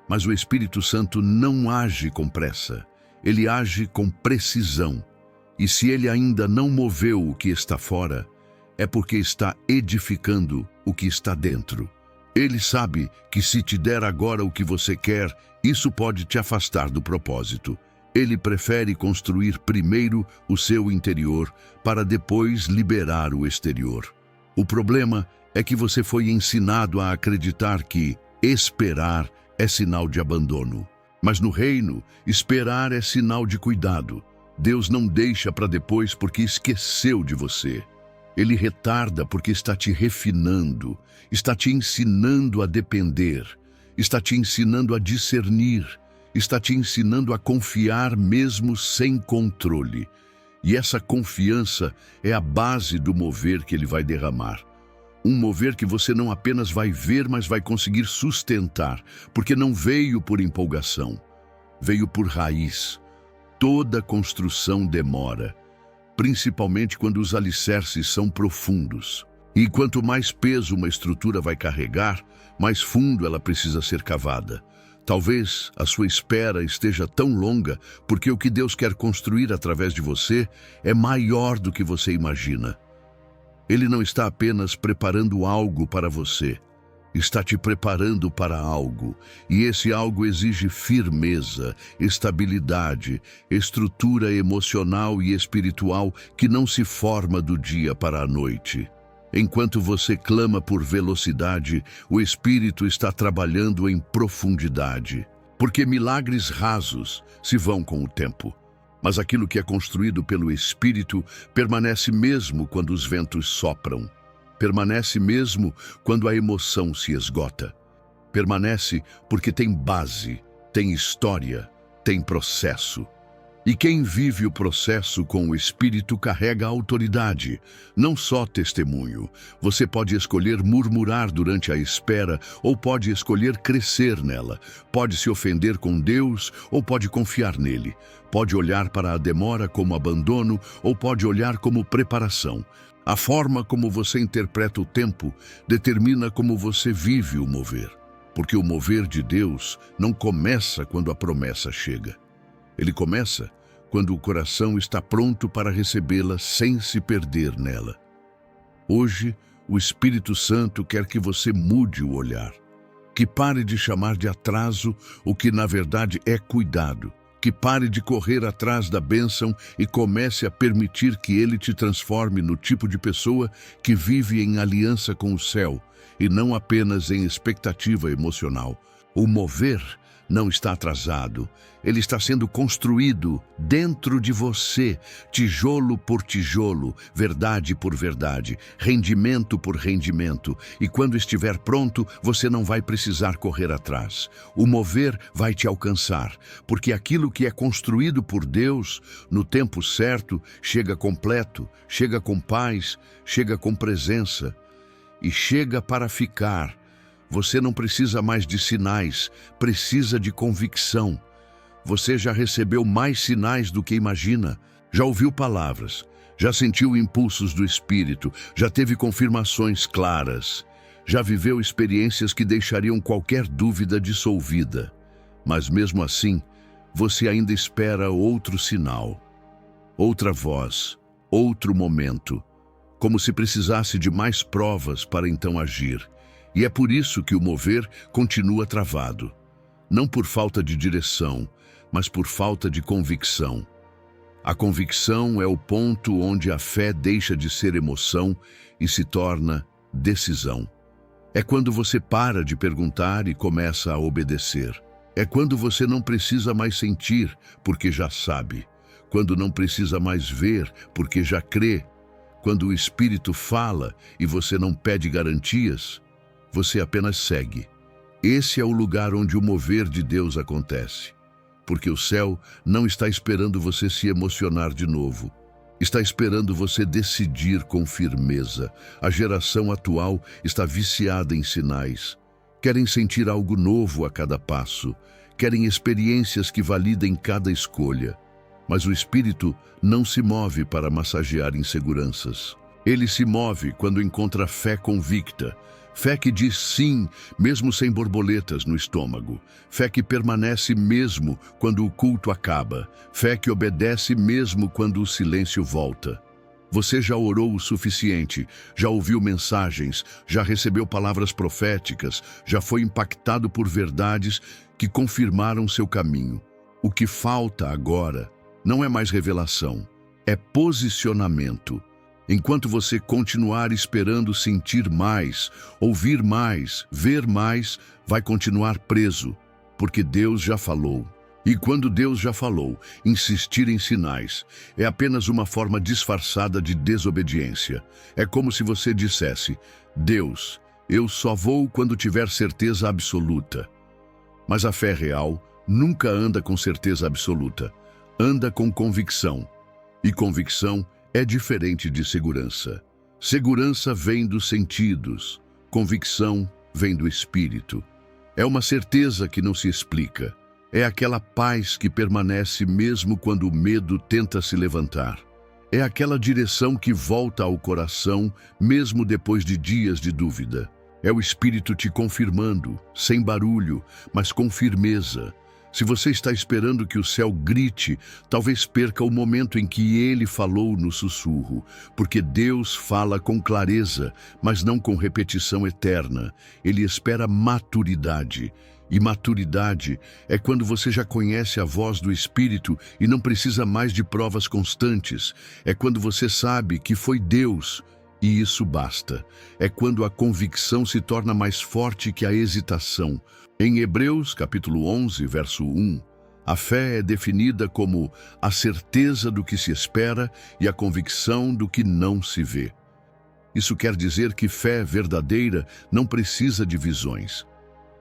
Mas o Espírito Santo não age com pressa, ele age com precisão. E se ele ainda não moveu o que está fora, é porque está edificando o que está dentro. Ele sabe que se te der agora o que você quer, isso pode te afastar do propósito. Ele prefere construir primeiro o seu interior para depois liberar o exterior. O problema é que você foi ensinado a acreditar que esperar é sinal de abandono. Mas no reino, esperar é sinal de cuidado. Deus não deixa para depois porque esqueceu de você. Ele retarda porque está te refinando, está te ensinando a depender, está te ensinando a discernir, está te ensinando a confiar mesmo sem controle. E essa confiança é a base do mover que ele vai derramar. Um mover que você não apenas vai ver, mas vai conseguir sustentar, porque não veio por empolgação, veio por raiz. Toda construção demora, principalmente quando os alicerces são profundos. E quanto mais peso uma estrutura vai carregar, mais fundo ela precisa ser cavada. Talvez a sua espera esteja tão longa porque o que Deus quer construir através de você é maior do que você imagina. Ele não está apenas preparando algo para você, está te preparando para algo, e esse algo exige firmeza, estabilidade, estrutura emocional e espiritual que não se forma do dia para a noite. Enquanto você clama por velocidade, o Espírito está trabalhando em profundidade, porque milagres rasos se vão com o tempo. Mas aquilo que é construído pelo Espírito permanece mesmo quando os ventos sopram. Permanece mesmo quando a emoção se esgota. Permanece porque tem base, tem história, tem processo. E quem vive o processo com o Espírito carrega a autoridade, não só testemunho. Você pode escolher murmurar durante a espera ou pode escolher crescer nela. Pode se ofender com Deus ou pode confiar nele. Pode olhar para a demora como abandono ou pode olhar como preparação. A forma como você interpreta o tempo determina como você vive o mover. Porque o mover de Deus não começa quando a promessa chega. Ele começa quando o coração está pronto para recebê-la sem se perder nela. Hoje, o Espírito Santo quer que você mude o olhar, que pare de chamar de atraso o que na verdade é cuidado, que pare de correr atrás da bênção e comece a permitir que ele te transforme no tipo de pessoa que vive em aliança com o céu e não apenas em expectativa emocional. O mover não está atrasado, ele está sendo construído dentro de você, tijolo por tijolo, verdade por verdade, rendimento por rendimento. E quando estiver pronto, você não vai precisar correr atrás. O mover vai te alcançar, porque aquilo que é construído por Deus, no tempo certo, chega completo, chega com paz, chega com presença e chega para ficar. Você não precisa mais de sinais, precisa de convicção. Você já recebeu mais sinais do que imagina, já ouviu palavras, já sentiu impulsos do Espírito, já teve confirmações claras, já viveu experiências que deixariam qualquer dúvida dissolvida. Mas mesmo assim, você ainda espera outro sinal, outra voz, outro momento, como se precisasse de mais provas para então agir. E é por isso que o mover continua travado. Não por falta de direção, mas por falta de convicção. A convicção é o ponto onde a fé deixa de ser emoção e se torna decisão. É quando você para de perguntar e começa a obedecer. É quando você não precisa mais sentir, porque já sabe. Quando não precisa mais ver, porque já crê. Quando o Espírito fala e você não pede garantias, você apenas segue. Esse é o lugar onde o mover de Deus acontece. Porque o céu não está esperando você se emocionar de novo. Está esperando você decidir com firmeza. A geração atual está viciada em sinais. Querem sentir algo novo a cada passo. Querem experiências que validem cada escolha. Mas o Espírito não se move para massagear inseguranças. Ele se move quando encontra fé convicta. Fé que diz sim, mesmo sem borboletas no estômago. Fé que permanece mesmo quando o culto acaba. Fé que obedece mesmo quando o silêncio volta. Você já orou o suficiente, já ouviu mensagens, já recebeu palavras proféticas, já foi impactado por verdades que confirmaram seu caminho. O que falta agora não é mais revelação, é posicionamento. Enquanto você continuar esperando sentir mais, ouvir mais, ver mais, vai continuar preso, porque Deus já falou. E quando Deus já falou, insistir em sinais é apenas uma forma disfarçada de desobediência. É como se você dissesse: Deus, eu só vou quando tiver certeza absoluta. Mas a fé real nunca anda com certeza absoluta. Anda com convicção. E convicção é diferente de segurança. Segurança vem dos sentidos. Convicção vem do espírito. É uma certeza que não se explica. É aquela paz que permanece mesmo quando o medo tenta se levantar. É aquela direção que volta ao coração mesmo depois de dias de dúvida. É o Espírito te confirmando, sem barulho, mas com firmeza. Se você está esperando que o céu grite, talvez perca o momento em que ele falou no sussurro, porque Deus fala com clareza, mas não com repetição eterna. Ele espera maturidade. E maturidade é quando você já conhece a voz do Espírito e não precisa mais de provas constantes. É quando você sabe que foi Deus, e isso basta. É quando a convicção se torna mais forte que a hesitação. Em Hebreus, capítulo 11, verso 1, a fé é definida como a certeza do que se espera e a convicção do que não se vê. Isso quer dizer que fé verdadeira não precisa de visões.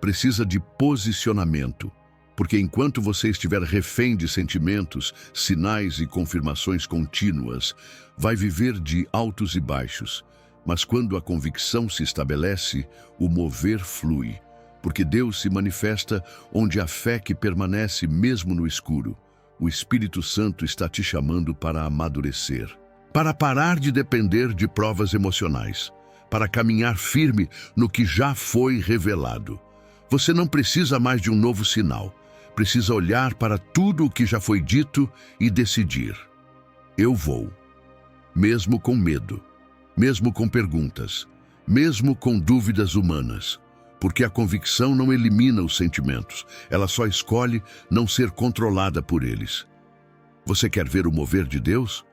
Precisa de posicionamento, porque enquanto você estiver refém de sentimentos, sinais e confirmações contínuas, vai viver de altos e baixos. Mas quando a convicção se estabelece, o mover flui, porque Deus se manifesta onde a fé que permanece mesmo no escuro. O Espírito Santo está te chamando para amadurecer, para parar de depender de provas emocionais, para caminhar firme no que já foi revelado. Você não precisa mais de um novo sinal. Precisa olhar para tudo o que já foi dito e decidir. Eu vou. Mesmo com medo, mesmo com perguntas, mesmo com dúvidas humanas. Porque a convicção não elimina os sentimentos. Ela só escolhe não ser controlada por eles. Você quer ver o mover de Deus?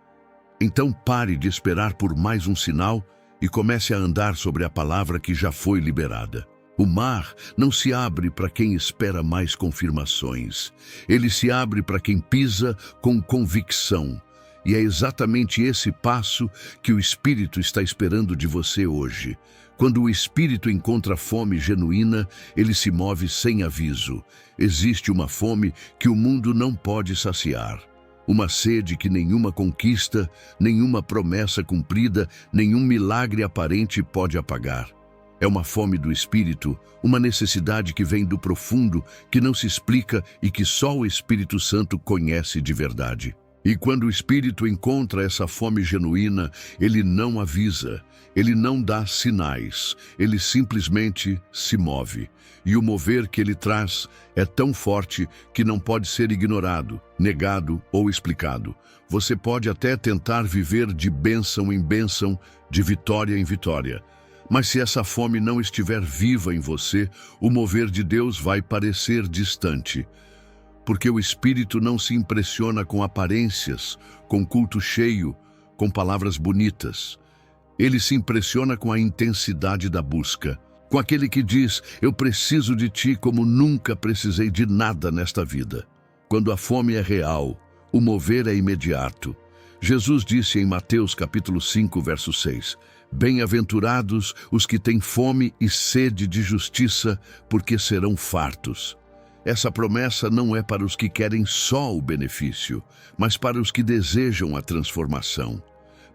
Então pare de esperar por mais um sinal e comece a andar sobre a palavra que já foi liberada. O mar não se abre para quem espera mais confirmações. Ele se abre para quem pisa com convicção. E é exatamente esse passo que o Espírito está esperando de você hoje. Quando o Espírito encontra fome genuína, ele se move sem aviso. Existe uma fome que o mundo não pode saciar. Uma sede que nenhuma conquista, nenhuma promessa cumprida, nenhum milagre aparente pode apagar. É uma fome do Espírito, uma necessidade que vem do profundo, que não se explica e que só o Espírito Santo conhece de verdade. E quando o Espírito encontra essa fome genuína, ele não avisa, ele não dá sinais, ele simplesmente se move. E o mover que ele traz é tão forte que não pode ser ignorado, negado ou explicado. Você pode até tentar viver de bênção em bênção, de vitória em vitória. Mas se essa fome não estiver viva em você, o mover de Deus vai parecer distante. Porque o Espírito não se impressiona com aparências, com culto cheio, com palavras bonitas. Ele se impressiona com a intensidade da busca, com aquele que diz: eu preciso de ti como nunca precisei de nada nesta vida. Quando a fome é real, o mover é imediato. Jesus disse em Mateus capítulo 5, verso 6, bem-aventurados os que têm fome e sede de justiça, porque serão fartos. Essa promessa não é para os que querem só o benefício, mas para os que desejam a transformação.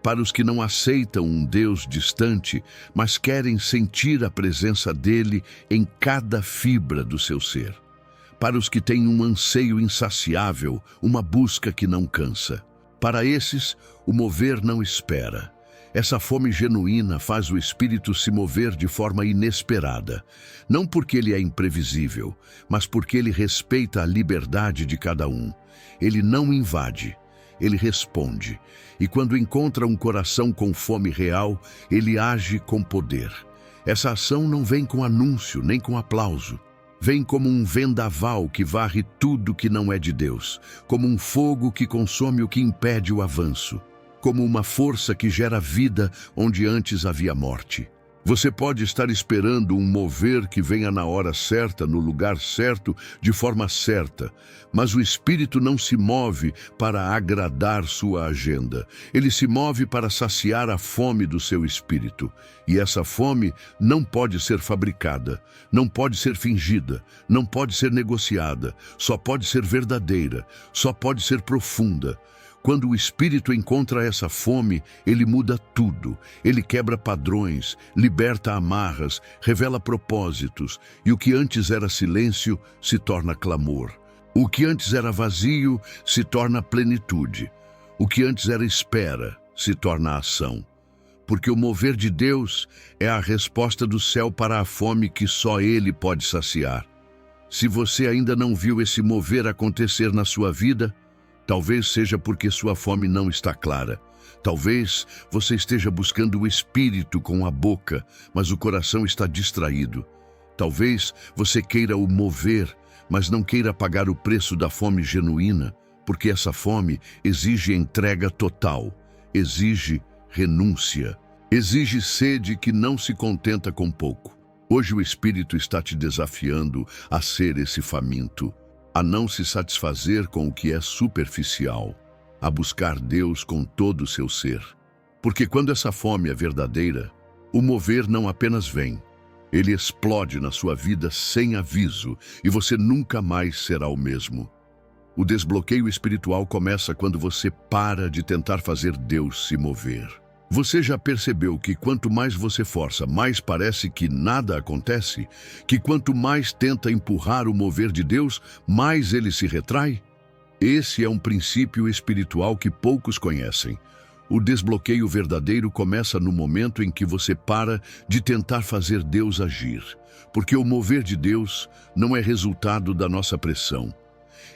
Para os que não aceitam um Deus distante, mas querem sentir a presença dele em cada fibra do seu ser. Para os que têm um anseio insaciável, uma busca que não cansa. Para esses, o mover não espera. Essa fome genuína faz o Espírito se mover de forma inesperada. Não porque ele é imprevisível, mas porque ele respeita a liberdade de cada um. Ele não invade, ele responde. E quando encontra um coração com fome real, ele age com poder. Essa ação não vem com anúncio, nem com aplauso. Vem como um vendaval que varre tudo que não é de Deus, como um fogo que consome o que impede o avanço, como uma força que gera vida onde antes havia morte. Você pode estar esperando um mover que venha na hora certa, no lugar certo, de forma certa, mas o Espírito não se move para agradar sua agenda. Ele se move para saciar a fome do seu espírito. E essa fome não pode ser fabricada, não pode ser fingida, não pode ser negociada, só pode ser verdadeira, só pode ser profunda. Quando o Espírito encontra essa fome, ele muda tudo. Ele quebra padrões, liberta amarras, revela propósitos. E o que antes era silêncio se torna clamor. O que antes era vazio se torna plenitude. O que antes era espera se torna ação. Porque o mover de Deus é a resposta do céu para a fome que só Ele pode saciar. Se você ainda não viu esse mover acontecer na sua vida, talvez seja porque sua fome não está clara. Talvez você esteja buscando o Espírito com a boca, mas o coração está distraído. Talvez você queira o mover, mas não queira pagar o preço da fome genuína, porque essa fome exige entrega total, exige renúncia, exige sede que não se contenta com pouco. Hoje o Espírito está te desafiando a ser esse faminto, a não se satisfazer com o que é superficial, a buscar Deus com todo o seu ser. Porque quando essa fome é verdadeira, o mover não apenas vem, ele explode na sua vida sem aviso e você nunca mais será o mesmo. O desbloqueio espiritual começa quando você para de tentar fazer Deus se mover. Você já percebeu que quanto mais você força, mais parece que nada acontece? Que quanto mais tenta empurrar o mover de Deus, mais ele se retrai? Esse é um princípio espiritual que poucos conhecem. O desbloqueio verdadeiro começa no momento em que você para de tentar fazer Deus agir. Porque o mover de Deus não é resultado da nossa pressão.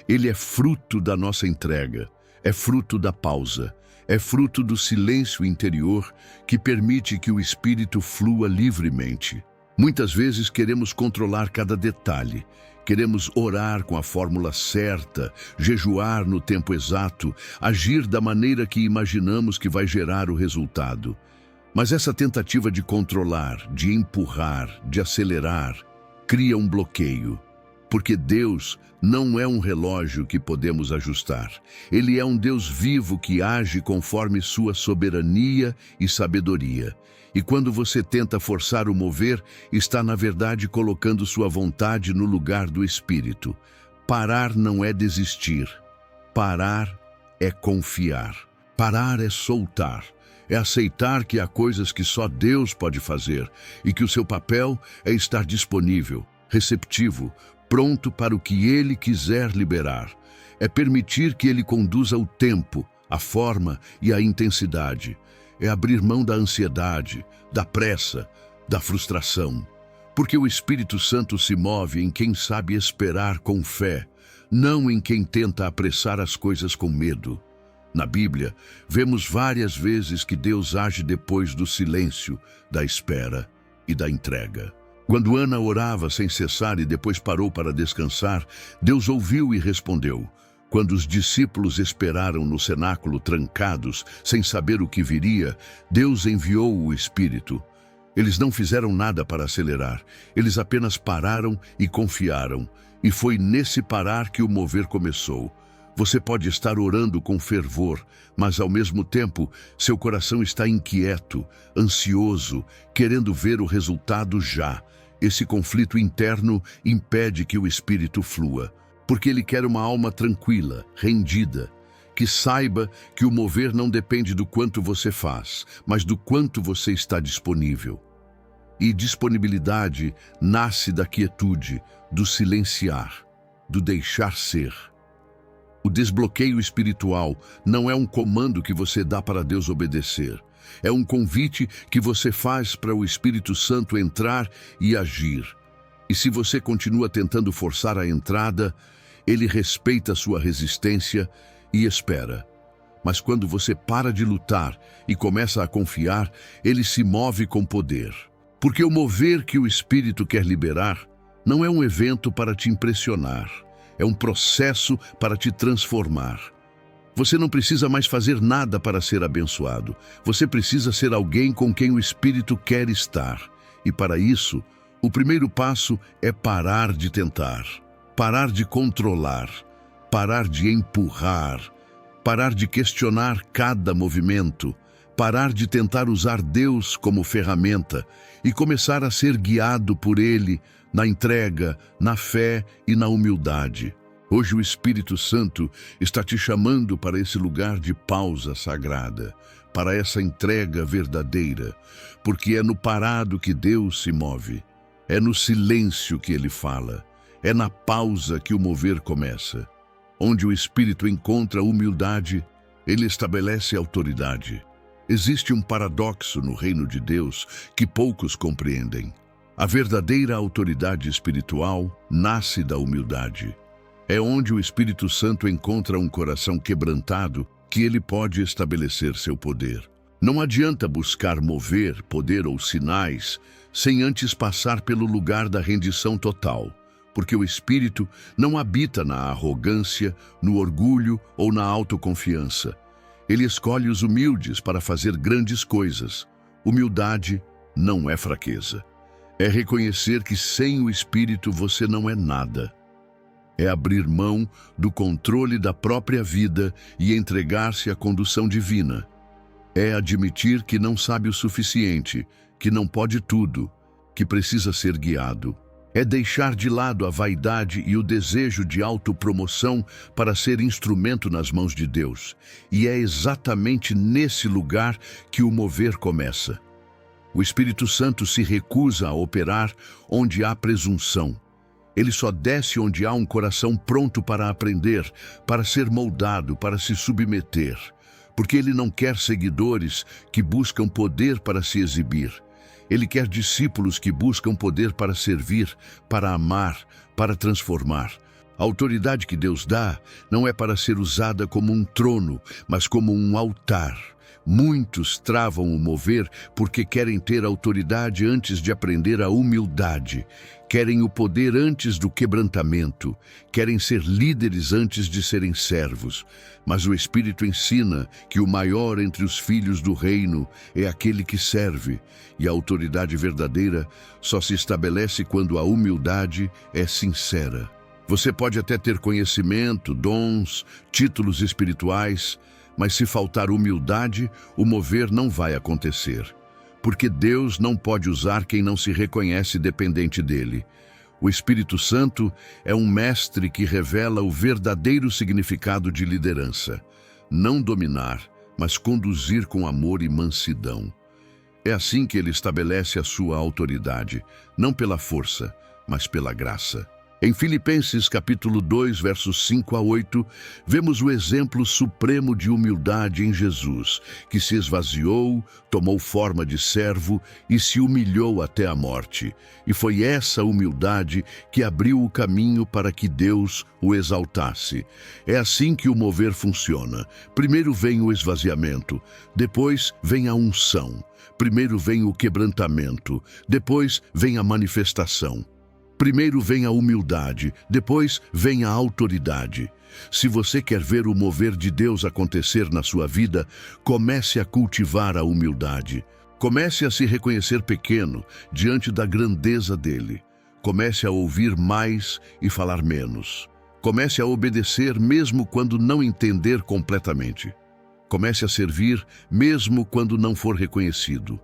Ele é fruto da nossa entrega, é fruto da pausa. É fruto do silêncio interior que permite que o Espírito flua livremente. Muitas vezes queremos controlar cada detalhe. Queremos orar com a fórmula certa, jejuar no tempo exato, agir da maneira que imaginamos que vai gerar o resultado. Mas essa tentativa de controlar, de empurrar, de acelerar, cria um bloqueio. Porque Deus não é um relógio que podemos ajustar. Ele é um Deus vivo que age conforme sua soberania e sabedoria. E quando você tenta forçar o mover, está na verdade colocando sua vontade no lugar do Espírito. Parar não é desistir. Parar é confiar. Parar é soltar. É aceitar que há coisas que só Deus pode fazer e que o seu papel é estar disponível, receptivo, pronto para o que Ele quiser liberar. É permitir que Ele conduza o tempo, a forma e a intensidade. É abrir mão da ansiedade, da pressa, da frustração. Porque o Espírito Santo se move em quem sabe esperar com fé, não em quem tenta apressar as coisas com medo. Na Bíblia, vemos várias vezes que Deus age depois do silêncio, da espera e da entrega. Quando Ana orava sem cessar e depois parou para descansar, Deus ouviu e respondeu. Quando os discípulos esperaram no cenáculo trancados, sem saber o que viria, Deus enviou o Espírito. Eles não fizeram nada para acelerar, eles apenas pararam e confiaram. E foi nesse parar que o mover começou. Você pode estar orando com fervor, mas ao mesmo tempo, seu coração está inquieto, ansioso, querendo ver o resultado já. Esse conflito interno impede que o Espírito flua, porque ele quer uma alma tranquila, rendida, que saiba que o mover não depende do quanto você faz, mas do quanto você está disponível. E disponibilidade nasce da quietude, do silenciar, do deixar ser. O desbloqueio espiritual não é um comando que você dá para Deus obedecer. É um convite que você faz para o Espírito Santo entrar e agir. E se você continua tentando forçar a entrada, ele respeita sua resistência e espera. Mas quando você para de lutar e começa a confiar, ele se move com poder. Porque o mover que o Espírito quer liberar não é um evento para te impressionar, é um processo para te transformar. Você não precisa mais fazer nada para ser abençoado. Você precisa ser alguém com quem o Espírito quer estar. E para isso, o primeiro passo é parar de tentar, parar de controlar, parar de empurrar, parar de questionar cada movimento, parar de tentar usar Deus como ferramenta e começar a ser guiado por Ele na entrega, na fé e na humildade. Hoje o Espírito Santo está te chamando para esse lugar de pausa sagrada, para essa entrega verdadeira, porque é no parado que Deus se move, é no silêncio que Ele fala, é na pausa que o mover começa. Onde o Espírito encontra humildade, Ele estabelece autoridade. Existe um paradoxo no reino de Deus que poucos compreendem. A verdadeira autoridade espiritual nasce da humildade. É onde o Espírito Santo encontra um coração quebrantado que ele pode estabelecer seu poder. Não adianta buscar mover, poder ou sinais sem antes passar pelo lugar da rendição total, porque o Espírito não habita na arrogância, no orgulho ou na autoconfiança. Ele escolhe os humildes para fazer grandes coisas. Humildade não é fraqueza. É reconhecer que sem o Espírito você não é nada. É abrir mão do controle da própria vida e entregar-se à condução divina. É admitir que não sabe o suficiente, que não pode tudo, que precisa ser guiado. É deixar de lado a vaidade e o desejo de autopromoção para ser instrumento nas mãos de Deus. E é exatamente nesse lugar que o mover começa. O Espírito Santo se recusa a operar onde há presunção. Ele só desce onde há um coração pronto para aprender, para ser moldado, para se submeter. Porque ele não quer seguidores que buscam poder para se exibir. Ele quer discípulos que buscam poder para servir, para amar, para transformar. A autoridade que Deus dá não é para ser usada como um trono, mas como um altar. Muitos travam o mover porque querem ter autoridade antes de aprender a humildade. Querem o poder antes do quebrantamento. Querem ser líderes antes de serem servos. Mas o Espírito ensina que o maior entre os filhos do reino é aquele que serve. E a autoridade verdadeira só se estabelece quando a humildade é sincera. Você pode até ter conhecimento, dons, títulos espirituais, mas se faltar humildade, o mover não vai acontecer. Porque Deus não pode usar quem não se reconhece dependente dele. O Espírito Santo é um mestre que revela o verdadeiro significado de liderança. Não dominar, mas conduzir com amor e mansidão. É assim que ele estabelece a sua autoridade, não pela força, mas pela graça. Em Filipenses capítulo 2, versos 5 a 8, vemos o exemplo supremo de humildade em Jesus, que se esvaziou, tomou forma de servo e se humilhou até a morte. E foi essa humildade que abriu o caminho para que Deus o exaltasse. É assim que o mover funciona. Primeiro vem o esvaziamento, depois vem a unção. Primeiro vem o quebrantamento, depois vem a manifestação. Primeiro vem a humildade, depois vem a autoridade. Se você quer ver o mover de Deus acontecer na sua vida, comece a cultivar a humildade. Comece a se reconhecer pequeno diante da grandeza dele. Comece a ouvir mais e falar menos. Comece a obedecer mesmo quando não entender completamente. Comece a servir mesmo quando não for reconhecido.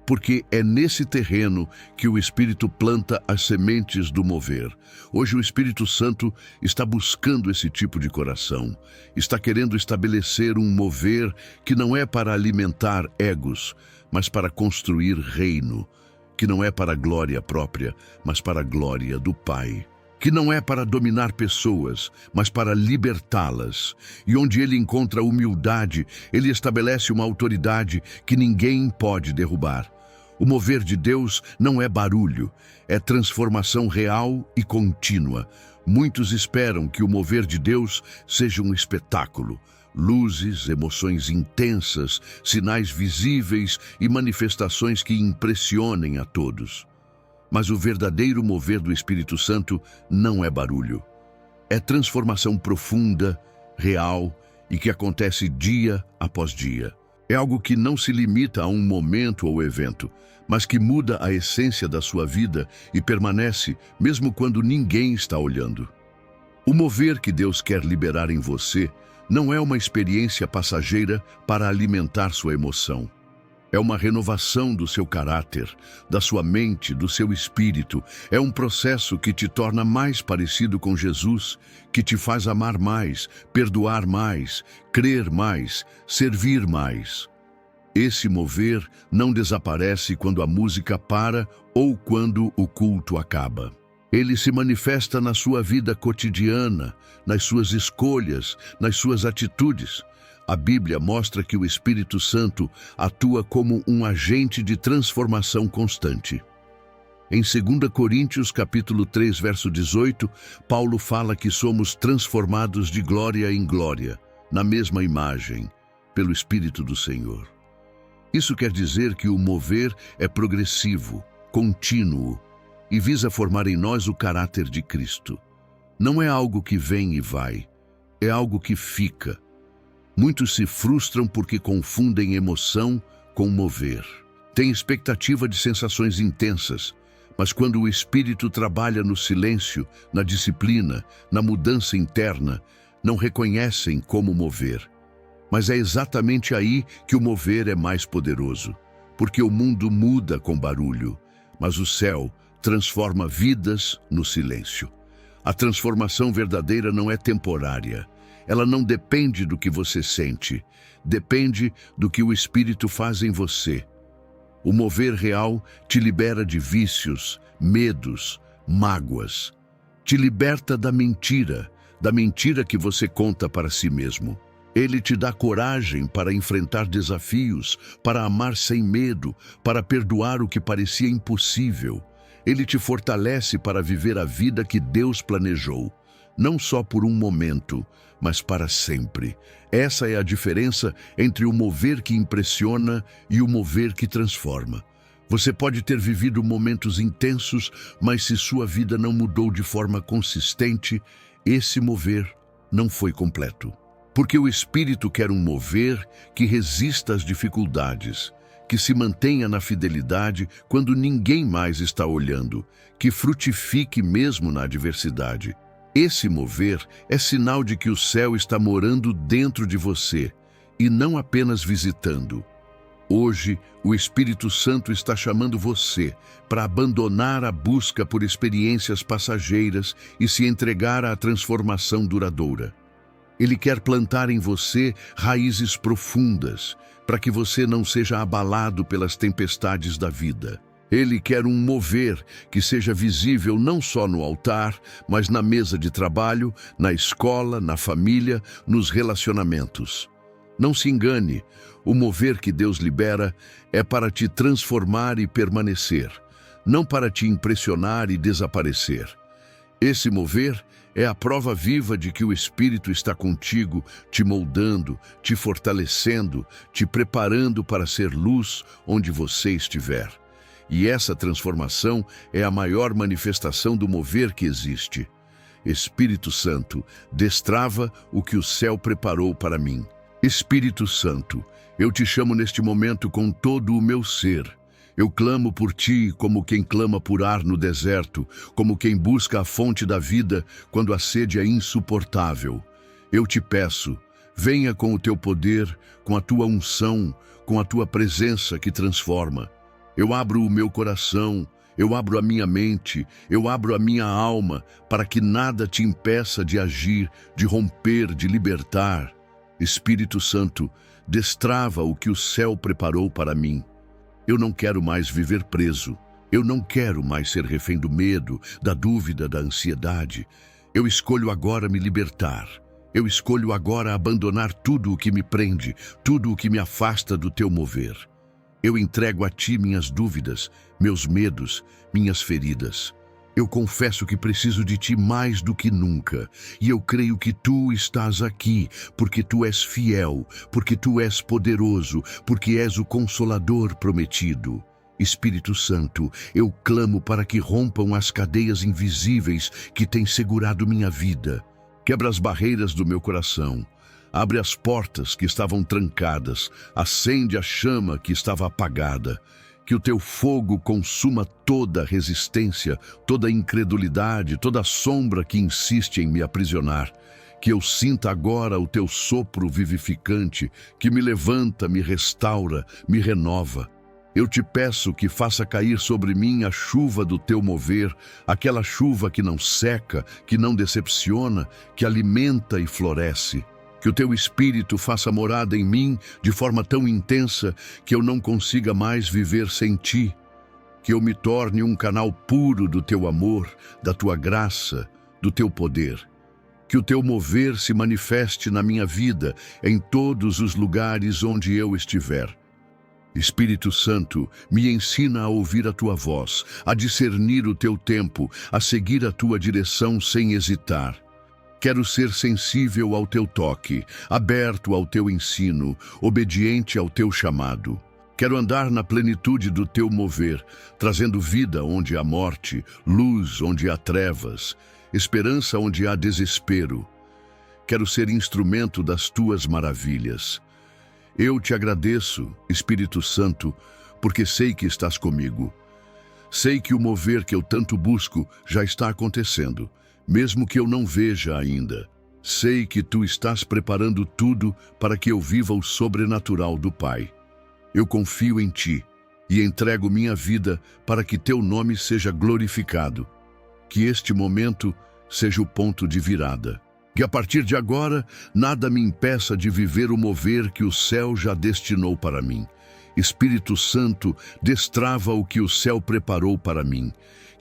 Porque é nesse terreno que o Espírito planta as sementes do mover. Hoje o Espírito Santo está buscando esse tipo de coração. Está querendo estabelecer um mover que não é para alimentar egos, mas para construir reino. Que não é para a glória própria, mas para a glória do Pai. Que não é para dominar pessoas, mas para libertá-las. E onde ele encontra humildade, ele estabelece uma autoridade que ninguém pode derrubar. O mover de Deus não é barulho, é transformação real e contínua. Muitos esperam que o mover de Deus seja um espetáculo. Luzes, emoções intensas, sinais visíveis e manifestações que impressionem a todos. Mas o verdadeiro mover do Espírito Santo não é barulho. É transformação profunda, real e que acontece dia após dia. É algo que não se limita a um momento ou evento, mas que muda a essência da sua vida e permanece mesmo quando ninguém está olhando. O mover que Deus quer liberar em você não é uma experiência passageira para alimentar sua emoção. É uma renovação do seu caráter, da sua mente, do seu espírito. É um processo que te torna mais parecido com Jesus, que te faz amar mais, perdoar mais, crer mais, servir mais. Esse mover não desaparece quando a música para ou quando o culto acaba. Ele se manifesta na sua vida cotidiana, nas suas escolhas, nas suas atitudes. A Bíblia mostra que o Espírito Santo atua como um agente de transformação constante. Em 2 Coríntios, capítulo 3, verso 18, Paulo fala que somos transformados de glória em glória, na mesma imagem, pelo Espírito do Senhor. Isso quer dizer que o mover é progressivo, contínuo, e visa formar em nós o caráter de Cristo. Não é algo que vem e vai, é algo que fica. Muitos se frustram porque confundem emoção com mover. Têm expectativa de sensações intensas, mas quando o Espírito trabalha no silêncio, na disciplina, na mudança interna, não reconhecem como mover. Mas é exatamente aí que o mover é mais poderoso, porque o mundo muda com barulho, mas o céu transforma vidas no silêncio. A transformação verdadeira não é temporária. Ela não depende do que você sente, depende do que o Espírito faz em você. O mover real te libera de vícios, medos, mágoas. Te liberta da mentira que você conta para si mesmo. Ele te dá coragem para enfrentar desafios, para amar sem medo, para perdoar o que parecia impossível. Ele te fortalece para viver a vida que Deus planejou, não só por um momento, mas para sempre. Essa é a diferença entre o mover que impressiona e o mover que transforma. Você pode ter vivido momentos intensos, mas se sua vida não mudou de forma consistente, esse mover não foi completo. Porque o Espírito quer um mover que resista às dificuldades, que se mantenha na fidelidade quando ninguém mais está olhando, que frutifique mesmo na adversidade. Esse mover é sinal de que o céu está morando dentro de você e não apenas visitando. Hoje, o Espírito Santo está chamando você para abandonar a busca por experiências passageiras e se entregar à transformação duradoura. Ele quer plantar em você raízes profundas, para que você não seja abalado pelas tempestades da vida. Ele quer um mover que seja visível não só no altar, mas na mesa de trabalho, na escola, na família, nos relacionamentos. Não se engane, o mover que Deus libera é para te transformar e permanecer, não para te impressionar e desaparecer. Esse mover é a prova viva de que o Espírito está contigo, te moldando, te fortalecendo, te preparando para ser luz onde você estiver. E essa transformação é a maior manifestação do mover que existe. Espírito Santo, destrava o que o céu preparou para mim. Espírito Santo, eu te chamo neste momento com todo o meu ser. Eu clamo por ti como quem clama por ar no deserto, como quem busca a fonte da vida quando a sede é insuportável. Eu te peço, venha com o teu poder, com a tua unção, com a tua presença que transforma. Eu abro o meu coração, eu abro a minha mente, eu abro a minha alma, para que nada te impeça de agir, de romper, de libertar. Espírito Santo, destrava o que o céu preparou para mim. Eu não quero mais viver preso. Eu não quero mais ser refém do medo, da dúvida, da ansiedade. Eu escolho agora me libertar. Eu escolho agora abandonar tudo o que me prende, tudo o que me afasta do teu mover. Eu entrego a ti minhas dúvidas, meus medos, minhas feridas. Eu confesso que preciso de ti mais do que nunca, e eu creio que tu estás aqui, porque tu és fiel, porque tu és poderoso, porque és o Consolador prometido. Espírito Santo, eu clamo para que rompam as cadeias invisíveis que têm segurado minha vida. Quebra as barreiras do meu coração. Abre as portas que estavam trancadas, acende a chama que estava apagada. Que o teu fogo consuma toda a resistência, toda a incredulidade, toda a sombra que insiste em me aprisionar. Que eu sinta agora o teu sopro vivificante, que me levanta, me restaura, me renova. Eu te peço que faça cair sobre mim a chuva do teu mover, aquela chuva que não seca, que não decepciona, que alimenta e floresce. Que o teu Espírito faça morada em mim de forma tão intensa que eu não consiga mais viver sem ti. Que eu me torne um canal puro do teu amor, da tua graça, do teu poder. Que o teu mover se manifeste na minha vida, em todos os lugares onde eu estiver. Espírito Santo, me ensina a ouvir a tua voz, a discernir o teu tempo, a seguir a tua direção sem hesitar. Quero ser sensível ao teu toque, aberto ao teu ensino, obediente ao teu chamado. Quero andar na plenitude do teu mover, trazendo vida onde há morte, luz onde há trevas, esperança onde há desespero. Quero ser instrumento das tuas maravilhas. Eu te agradeço, Espírito Santo, porque sei que estás comigo. Sei que o mover que eu tanto busco já está acontecendo, mesmo que eu não veja ainda. Sei que tu estás preparando tudo para que eu viva o sobrenatural do Pai. Eu confio em ti e entrego minha vida para que teu nome seja glorificado. Que este momento seja o ponto de virada. Que a partir de agora, nada me impeça de viver o mover que o céu já destinou para mim. Espírito Santo, destrava o que o céu preparou para mim.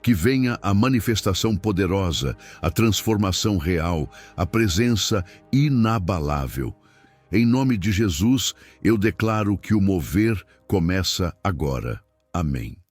Que venha a manifestação poderosa, a transformação real, a presença inabalável. Em nome de Jesus, eu declaro que o mover começa agora. Amém.